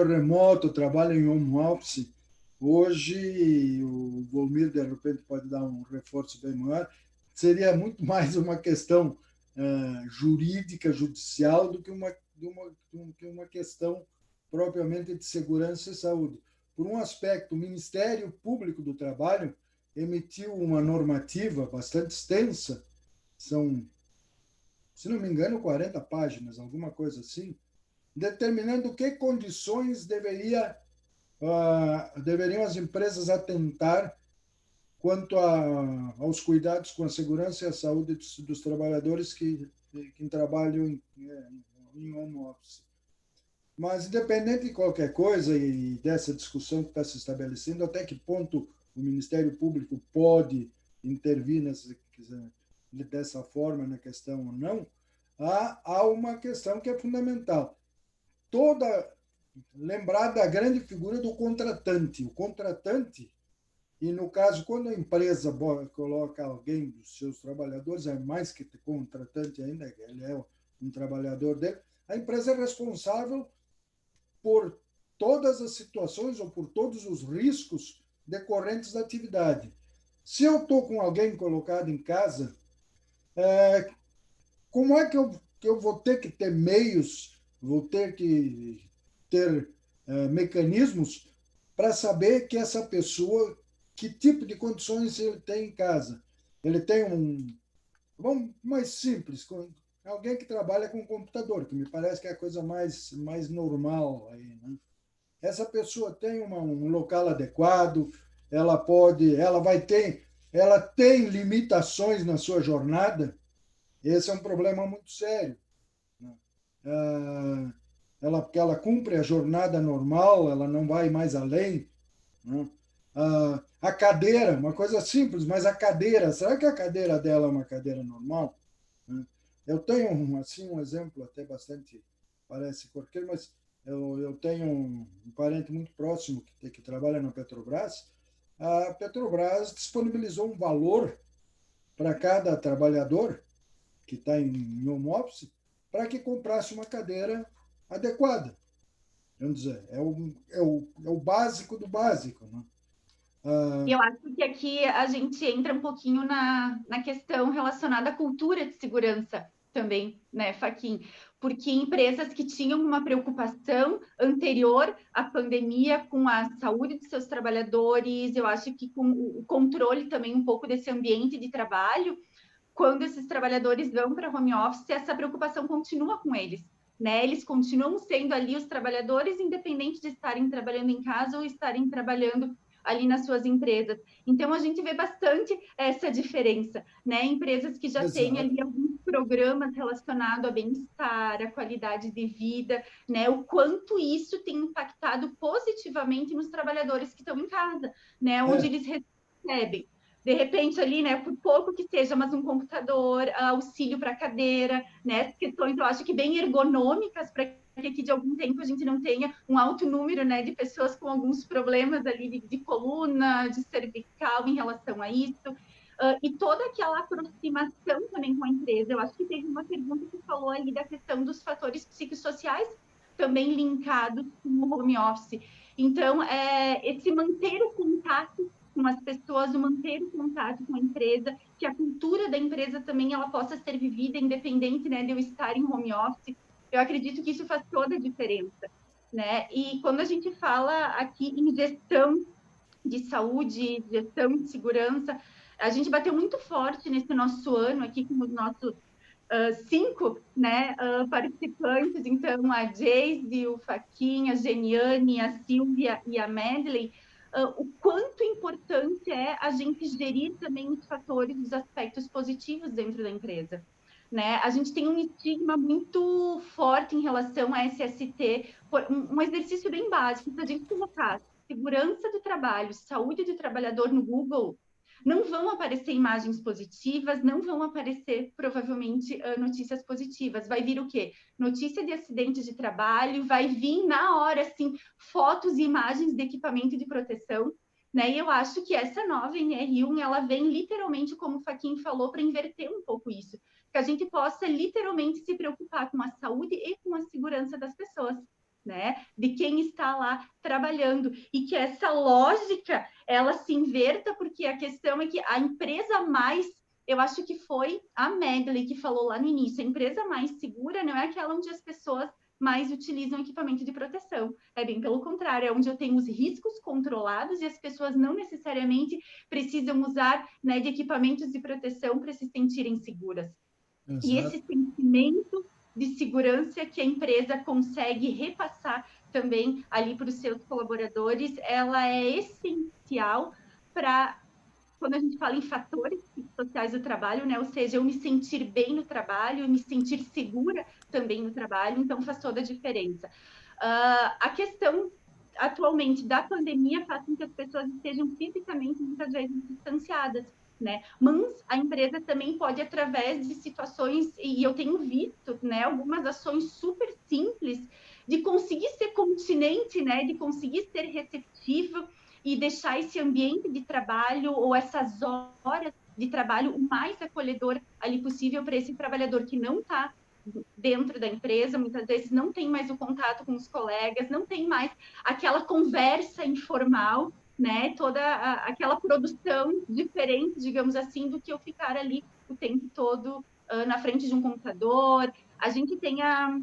remoto, trabalho em home office, hoje o Volmir, de repente, pode dar um reforço bem maior, seria muito mais uma questão jurídica, judicial, do que uma questão propriamente de segurança e saúde. Por um aspecto, o Ministério Público do Trabalho emitiu uma normativa bastante extensa, são, se não me engano, 40 páginas, alguma coisa assim, determinando que condições deveriam as empresas atentar quanto aos cuidados com a segurança e a saúde dos trabalhadores que trabalham em home office. Mas, independente de qualquer coisa e dessa discussão que está se estabelecendo, até que ponto o Ministério Público pode intervir dessa forma na questão ou não, há uma questão que é fundamental. Lembrar da grande figura do contratante. O contratante, e no caso, quando a empresa coloca alguém dos seus trabalhadores, é mais que contratante ainda, ele é um trabalhador dele, a empresa é responsável por todas as situações ou por todos os riscos decorrentes da atividade. Se eu estou com alguém colocado em casa, como é que eu vou ter que ter meios, vou ter que ter mecanismos para saber que essa pessoa, que tipo de condições ele tem em casa? Ele tem vamos mais simples, alguém que trabalha com computador, que me parece que é a coisa mais normal aí, né? Essa pessoa tem um local adequado, ela tem limitações na sua jornada. Esse é um problema muito sério, né? Porque ela cumpre a jornada normal, ela não vai mais além, né? A cadeira, uma coisa simples, mas a cadeira, será que a cadeira dela é uma cadeira normal? Eu tenho um exemplo até bastante, parece corriqueiro, mas eu tenho um parente muito próximo que trabalha na Petrobras. A Petrobras disponibilizou um valor para cada trabalhador que está em home office para que comprasse uma cadeira adequada. Vamos dizer, é o básico do básico, né? Eu acho que aqui a gente entra um pouquinho na questão relacionada à cultura de segurança também, né, Faquin? Porque empresas que tinham uma preocupação anterior à pandemia com a saúde de seus trabalhadores, eu acho que com o controle também um pouco desse ambiente de trabalho, quando esses trabalhadores vão para home office, essa preocupação continua com eles, né? Eles continuam sendo ali os trabalhadores, independente de estarem trabalhando em casa ou estarem trabalhando ali nas suas empresas. Então, a gente vê bastante essa diferença, né? Empresas que já têm ali alguns programas relacionados a bem-estar, a qualidade de vida, né? O quanto isso tem impactado positivamente nos trabalhadores que estão em casa, né? Onde eles recebem de repente ali, né, por pouco que seja, mas um computador, auxílio para cadeira, né, questões, eu acho que bem ergonômicas, para que aqui de algum tempo a gente não tenha um alto número, né, de pessoas com alguns problemas ali de coluna, de cervical em relação a isso. E toda aquela aproximação também com a empresa. Eu acho que teve uma pergunta que falou ali da questão dos fatores psicossociais, também linkados com o home office. Então, esse manter o contato com as pessoas, o manter o contato com a empresa, que a cultura da empresa também ela possa ser vivida independente, né, de eu estar em home office. Eu acredito que isso faz toda a diferença, né? E quando a gente fala aqui em gestão de saúde, gestão de segurança, a gente bateu muito forte nesse nosso ano aqui com os nossos 5, né, participantes, então a Geise, o Faquinha, a Geniane, a Silvia e a Medley, o quanto importante é a gente gerir também os fatores, os aspectos positivos dentro da empresa. Né? A gente tem um estigma muito forte em relação a SST, um exercício bem básico, se a gente colocar segurança do trabalho, saúde do trabalhador no Google, não vão aparecer imagens positivas, não vão aparecer, provavelmente, notícias positivas. Vai vir o quê? Notícia de acidente de trabalho, vai vir na hora, assim, fotos e imagens de equipamento de proteção, né? E eu acho que essa nova NR1, ela vem literalmente, como o Faquin falou, para inverter um pouco isso. Que a gente possa literalmente se preocupar com a saúde e com a segurança das pessoas, né? De quem está lá trabalhando. E que essa lógica ela se inverta, porque a questão é que a empresa mais, eu acho que foi a Medley que falou lá no início, a empresa mais segura não é aquela onde as pessoas mais utilizam equipamento de proteção. É bem pelo contrário, é onde eu tenho os riscos controlados e as pessoas não necessariamente precisam usar, né, de equipamentos de proteção para se sentirem seguras. Exato. E esse sentimento de segurança que a empresa consegue repassar também ali para os seus colaboradores, ela é essencial para, quando a gente fala em fatores sociais do trabalho, né? Ou seja, eu me sentir bem no trabalho, eu me sentir segura também no trabalho, então faz toda a diferença. A questão atualmente da pandemia faz com que as pessoas estejam fisicamente muitas vezes distanciadas, né? Mas a empresa também pode, através de situações, e eu tenho visto, né, algumas ações super simples, de conseguir ser continente, né, de conseguir ser receptivo e deixar esse ambiente de trabalho ou essas horas de trabalho o mais acolhedor ali possível para esse trabalhador que não está dentro da empresa, muitas vezes não tem mais o contato com os colegas, não tem mais aquela conversa informal, né? Toda aquela produção diferente, digamos assim, do que eu ficar ali o tempo todo na frente de um computador. A gente tem a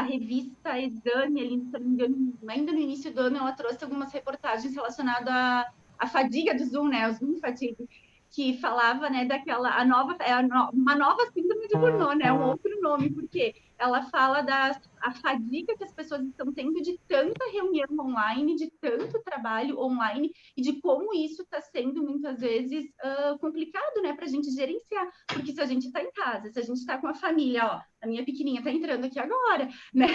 revista Exame, ali, se não me engano, ainda no início do ano, ela trouxe algumas reportagens relacionadas à fadiga do Zoom, né? O Zoom fatigue, que falava, né, daquela uma nova síndrome de Burnout, né? Um outro nome, porque ela fala a fadiga que as pessoas estão tendo de tanta reunião online, de tanto trabalho online e de como isso está sendo muitas vezes complicado, né, para a gente gerenciar, porque se a gente está em casa, se a gente está com a família, ó, a minha pequenininha está entrando aqui agora, né?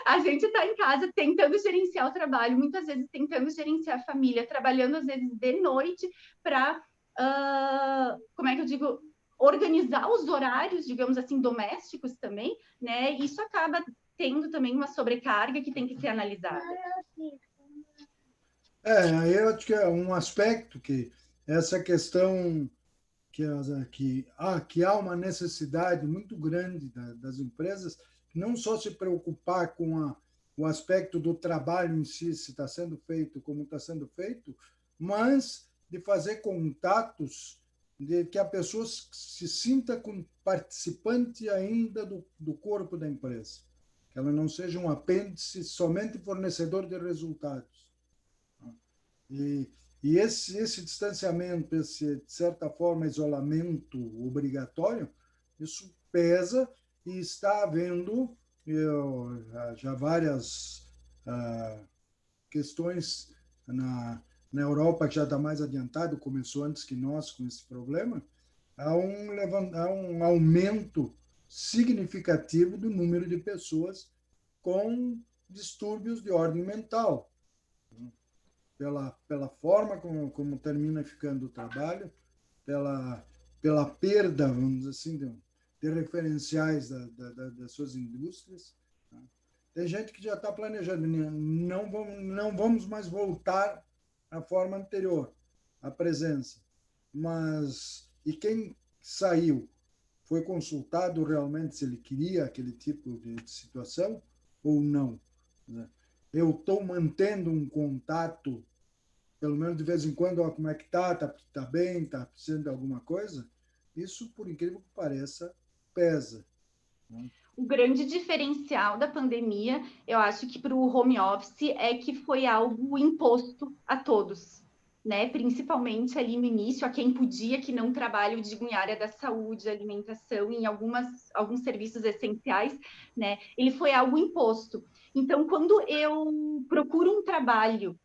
A gente está em casa tentando gerenciar o trabalho, muitas vezes tentando gerenciar a família, trabalhando às vezes de noite para como é que eu digo, organizar os horários, digamos assim, domésticos também, né? Isso acaba tendo também uma sobrecarga que tem que ser analisada. Eu acho que é um aspecto que essa questão que há uma necessidade muito grande das empresas não só se preocupar com o aspecto do trabalho em si, se está sendo feito, como está sendo feito, mas de fazer contatos, de que a pessoa se sinta como participante ainda do corpo da empresa, que ela não seja um apêndice somente fornecedor de resultados. E esse distanciamento, esse, de certa forma, isolamento obrigatório, isso pesa e está havendo já várias questões na Europa, que já está mais adiantado, começou antes que nós com esse problema, há um aumento significativo do número de pessoas com distúrbios de ordem mental, pela forma como termina ficando o trabalho, pela perda, vamos dizer assim, de referenciais das suas indústrias. Tem gente que já está planejando, não vamos mais voltar à forma anterior, à presença. E quem saiu foi consultado realmente se ele queria aquele tipo de situação ou não? Eu estou mantendo um contato, pelo menos de vez em quando, ó, como é que tá bem, está precisando de alguma coisa? Isso, por incrível que pareça, pesa. O grande diferencial da pandemia, eu acho que para o home office é que foi algo imposto a todos, né? Principalmente ali no início, a quem podia, que não trabalha em área da saúde, alimentação, em alguns serviços essenciais, né? Ele foi algo imposto. Então, quando eu procuro um trabalho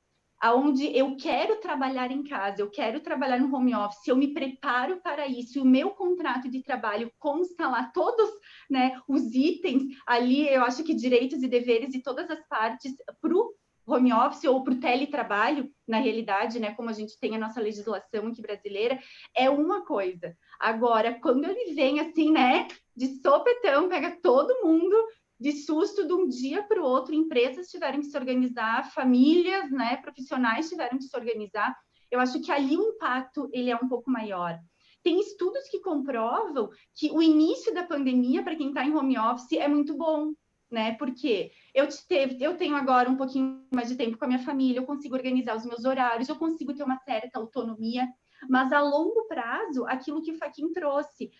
onde eu quero trabalhar em casa, eu quero trabalhar no home office, eu me preparo para isso, e o meu contrato de trabalho consta lá todos, né, os itens ali, eu acho que direitos e deveres de todas as partes para o home office ou para o teletrabalho, na realidade, né, como a gente tem a nossa legislação aqui brasileira, é uma coisa. Agora, quando ele vem assim, né, de sopetão, pega todo mundo de susto de um dia para o outro, empresas tiveram que se organizar, famílias, né, profissionais tiveram que se organizar. Eu acho que ali o impacto ele é um pouco maior. Tem estudos que comprovam que o início da pandemia, para quem está em home office, é muito bom, né? Porque eu tenho agora um pouquinho mais de tempo com a minha família, eu consigo organizar os meus horários, eu consigo ter uma certa autonomia. Mas a longo prazo, aquilo que o Fachin trouxe,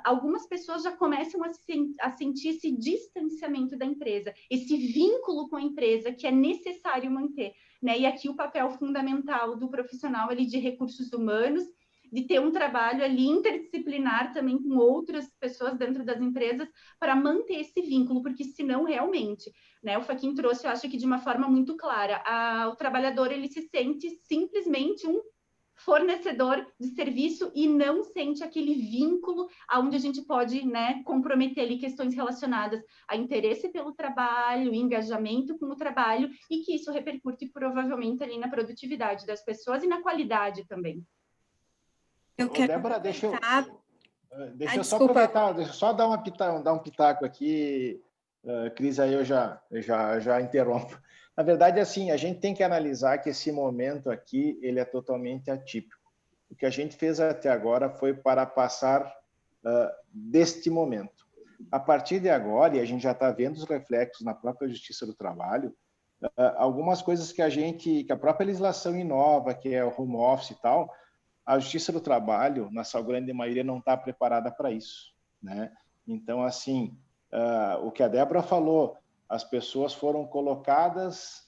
algumas pessoas já começam a sentir esse distanciamento da empresa, esse vínculo com a empresa que é necessário manter, né? E aqui o papel fundamental do profissional ali de recursos humanos, de ter um trabalho ali interdisciplinar também com outras pessoas dentro das empresas para manter esse vínculo, porque senão realmente, né, o Fachin trouxe, eu acho que de uma forma muito clara, o trabalhador ele se sente simplesmente um fornecedor de serviço e não sente aquele vínculo aonde a gente pode, né, comprometer ali questões relacionadas a interesse pelo trabalho, engajamento com o trabalho, e que isso repercute provavelmente ali na produtividade das pessoas e na qualidade também. Eu quero Débora, deixa eu só desculpa. aproveitar, deixa eu só dar um pitaco aqui, Cris, aí eu já interrompo. Na verdade, assim, a gente tem que analisar que esse momento aqui, ele é totalmente atípico. O que a gente fez até agora foi para passar deste momento. A partir de agora, e a gente já está vendo os reflexos na própria Justiça do Trabalho, algumas coisas que a própria legislação inova, que é o home office e tal, a Justiça do Trabalho, na sua grande maioria, não está preparada para isso, né? Então, assim, o que a Débora falou, as pessoas foram colocadas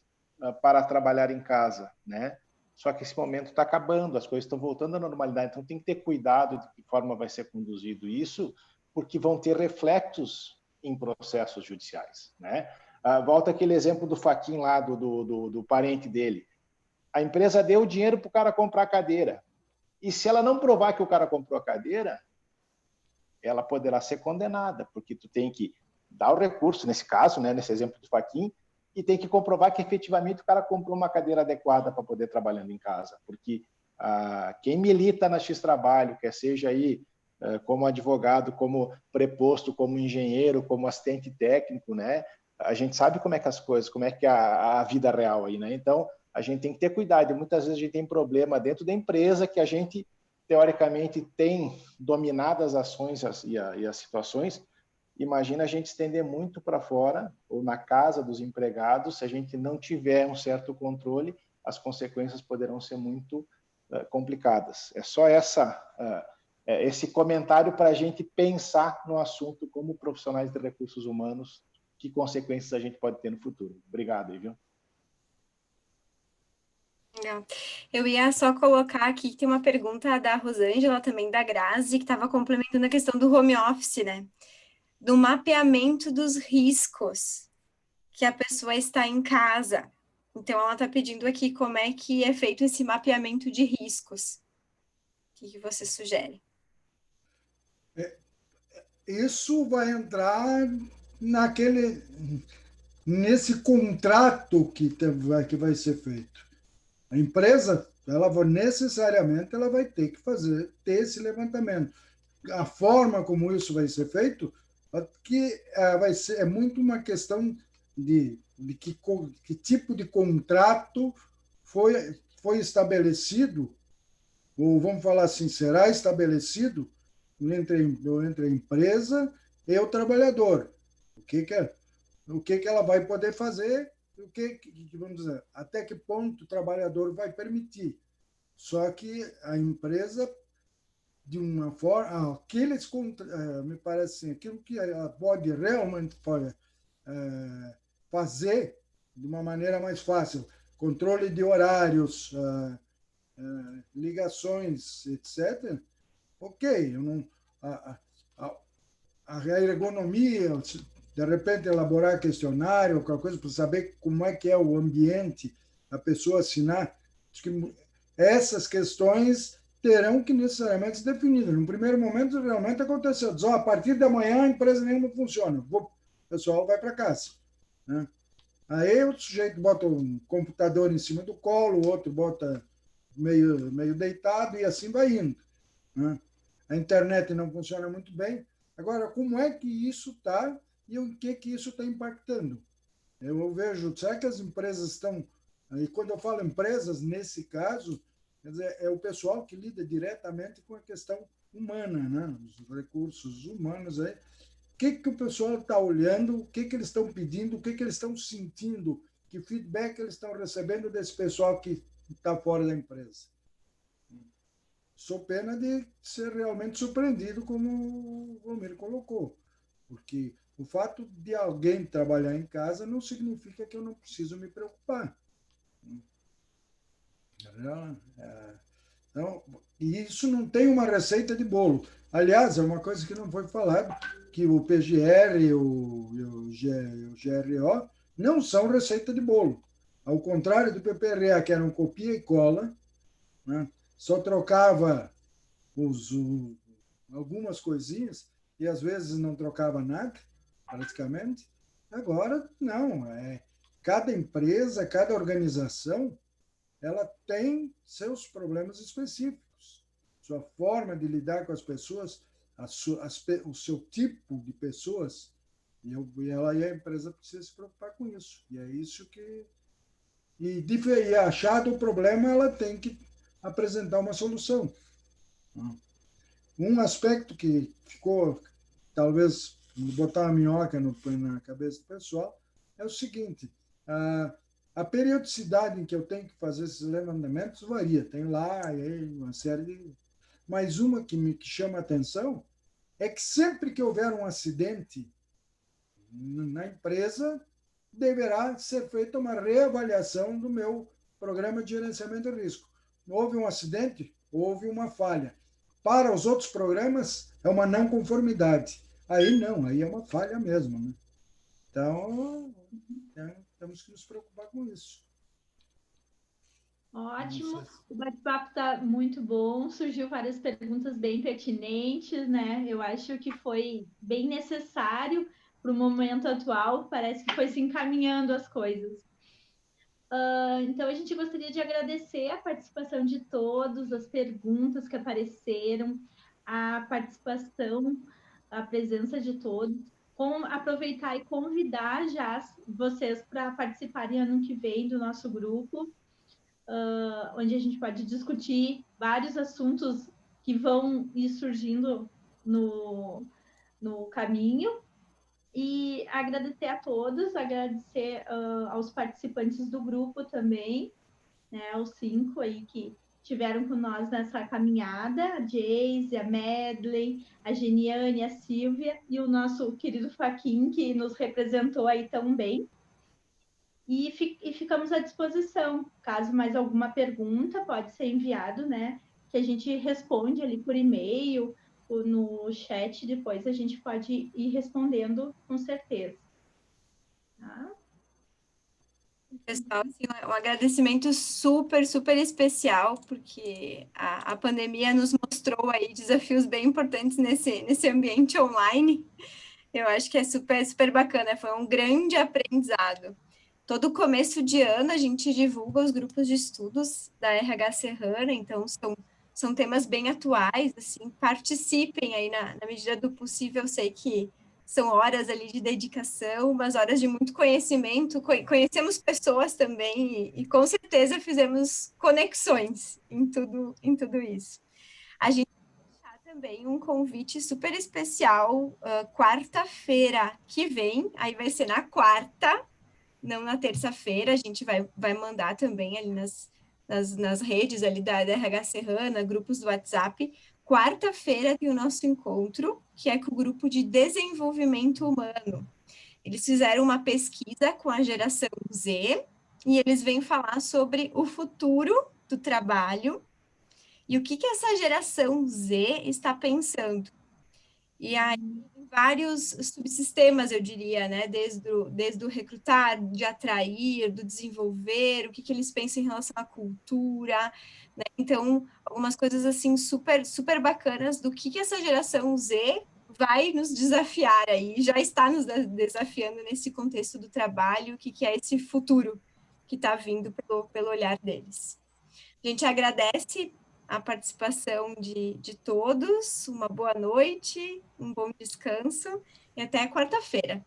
para trabalhar em casa, né? Só que esse momento está acabando, as coisas estão voltando à normalidade, então tem que ter cuidado de que forma vai ser conduzido isso, porque vão ter reflexos em processos judiciais, né? Volta aquele exemplo do Fachin lá, do parente dele. A empresa deu o dinheiro para o cara comprar a cadeira. E se ela não provar que o cara comprou a cadeira, ela poderá ser condenada, porque tu tem que dar o recurso, nesse caso, né, nesse exemplo do Fachin, e tem que comprovar que efetivamente o cara comprou uma cadeira adequada para poder trabalhando em casa. Porque quem milita na X-Trabalho, quer seja aí como advogado, como preposto, como engenheiro, como assistente técnico, né, a gente sabe como é que as coisas, como é que é a vida real aí, né? Então, a gente tem que ter cuidado. E muitas vezes a gente tem problema dentro da empresa que a gente, teoricamente, tem dominado as ações e as situações. Imagina a gente estender muito para fora ou na casa dos empregados, se a gente não tiver um certo controle, as consequências poderão ser muito complicadas. É só esse comentário para a gente pensar no assunto como profissionais de recursos humanos, que consequências a gente pode ter no futuro. Obrigado, aí, viu? Eu ia só colocar aqui que tem uma pergunta da Rosângela, também da Grazi, que estava complementando a questão do home office, né? Do mapeamento dos riscos que a pessoa está em casa. Então, ela está pedindo aqui como é que é feito esse mapeamento de riscos. O que você sugere? Isso vai entrar nesse contrato que vai ser feito. A empresa necessariamente ela vai ter que ter esse levantamento. A forma como isso vai ser feito é muito uma questão de que tipo de contrato foi estabelecido, ou vamos falar assim, será estabelecido entre a empresa e o trabalhador. O que ela vai poder fazer, vamos dizer, até que ponto o trabalhador vai permitir. Só que a empresa, de uma forma, me parece assim, aquilo que ela pode realmente fazer de uma maneira mais fácil, controle de horários, ligações, etc. Ok, eu não, a ergonomia, de repente elaborar questionário, qualquer coisa, para saber como é que é o ambiente, a pessoa assinar. Acho que essas questões terão que necessariamente ser definidas. No primeiro momento, realmente aconteceu. Diz, a partir da manhã a empresa nenhuma funciona. O pessoal vai para casa. Né? Aí o sujeito bota um computador em cima do colo, o outro bota meio deitado e assim vai indo. Né? A internet não funciona muito bem. Agora, como é que isso está e o que isso está impactando? Eu vejo, será que as empresas estão... E quando eu falo empresas, nesse caso, quer dizer, é o pessoal que lida diretamente com a questão humana, né? Os recursos humanos. Aí. O que o pessoal está olhando, o que eles estão pedindo, o que eles estão sentindo, que feedback eles estão recebendo desse pessoal que está fora da empresa. Sou pena de ser realmente surpreendido, como o Valmir colocou, porque o fato de alguém trabalhar em casa não significa que eu não preciso me preocupar. Então, e isso não tem uma receita de bolo. Aliás, é uma coisa que não foi falado, que o PGR e o GRO não são receita de bolo. Ao contrário do PPRA, que era um copia e cola, né? Só trocava algumas coisinhas e às vezes não trocava nada, praticamente. Agora, não. Cada empresa, cada organização, ela tem seus problemas específicos. Sua forma de lidar com as pessoas, o seu tipo de pessoas, e a empresa precisa se preocupar com isso. E é isso que... E achado o problema, ela tem que apresentar uma solução. Um aspecto que ficou, talvez, botar uma minhoca na cabeça do pessoal, é o seguinte: a periodicidade em que eu tenho que fazer esses levantamentos varia. Tem lá uma série de... Mas uma que me chama a atenção é que sempre que houver um acidente na empresa, deverá ser feita uma reavaliação do meu programa de gerenciamento de risco. Houve um acidente, houve uma falha. Para os outros programas, é uma não conformidade. Aí não, aí é uma falha mesmo. Né? Então, temos que nos preocupar com isso. Ótimo, o bate-papo está muito bom, surgiu várias perguntas bem pertinentes, né? Eu acho que foi bem necessário para o momento atual, parece que foi se encaminhando as coisas. Então, a gente gostaria de agradecer a participação de todos, as perguntas que apareceram, a participação, a presença de todos. Aproveitar e convidar já vocês para participarem ano que vem do nosso grupo, onde a gente pode discutir vários assuntos que vão ir surgindo no caminho. E agradecer a todos, agradecer aos participantes do grupo também, né, aos 5 aí que tiveram com nós nessa caminhada, a Geise, a Medley, a Geniane, a Silvia e o nosso querido Faquin, que nos representou aí tão bem. E ficamos à disposição, caso mais alguma pergunta, pode ser enviado, né, que a gente responde ali por e-mail, no chat, depois a gente pode ir respondendo com certeza. Tá? Pessoal, assim, um agradecimento super, super especial, porque a pandemia nos mostrou aí desafios bem importantes nesse ambiente online. Eu acho que é super, super bacana, foi um grande aprendizado. todo começo de ano a gente divulga os grupos de estudos da RH Serrana, então são temas bem atuais, assim, participem aí na medida do possível. Eu sei que são horas ali de dedicação, umas horas de muito conhecimento, conhecemos pessoas também e com certeza fizemos conexões em tudo isso. A gente vai deixar também um convite super especial, quarta-feira que vem, aí vai ser na quarta, não na terça-feira, a gente vai mandar também ali nas redes ali da RH Serrana, grupos do WhatsApp. Quarta-feira tem o nosso encontro, que é com o grupo de desenvolvimento humano. Eles fizeram uma pesquisa com a geração Z e eles vêm falar sobre o futuro do trabalho e o que essa geração Z está pensando. E aí, vários subsistemas, eu diria, né? Desde o recrutar, de atrair, do desenvolver, o que eles pensam em relação à cultura, né? Então, algumas coisas assim super, super bacanas do que essa geração Z vai nos desafiar aí, já está nos desafiando nesse contexto do trabalho, o que é esse futuro que está vindo pelo olhar deles. A gente agradece a participação de todos, uma boa noite, um bom descanso e até quarta-feira.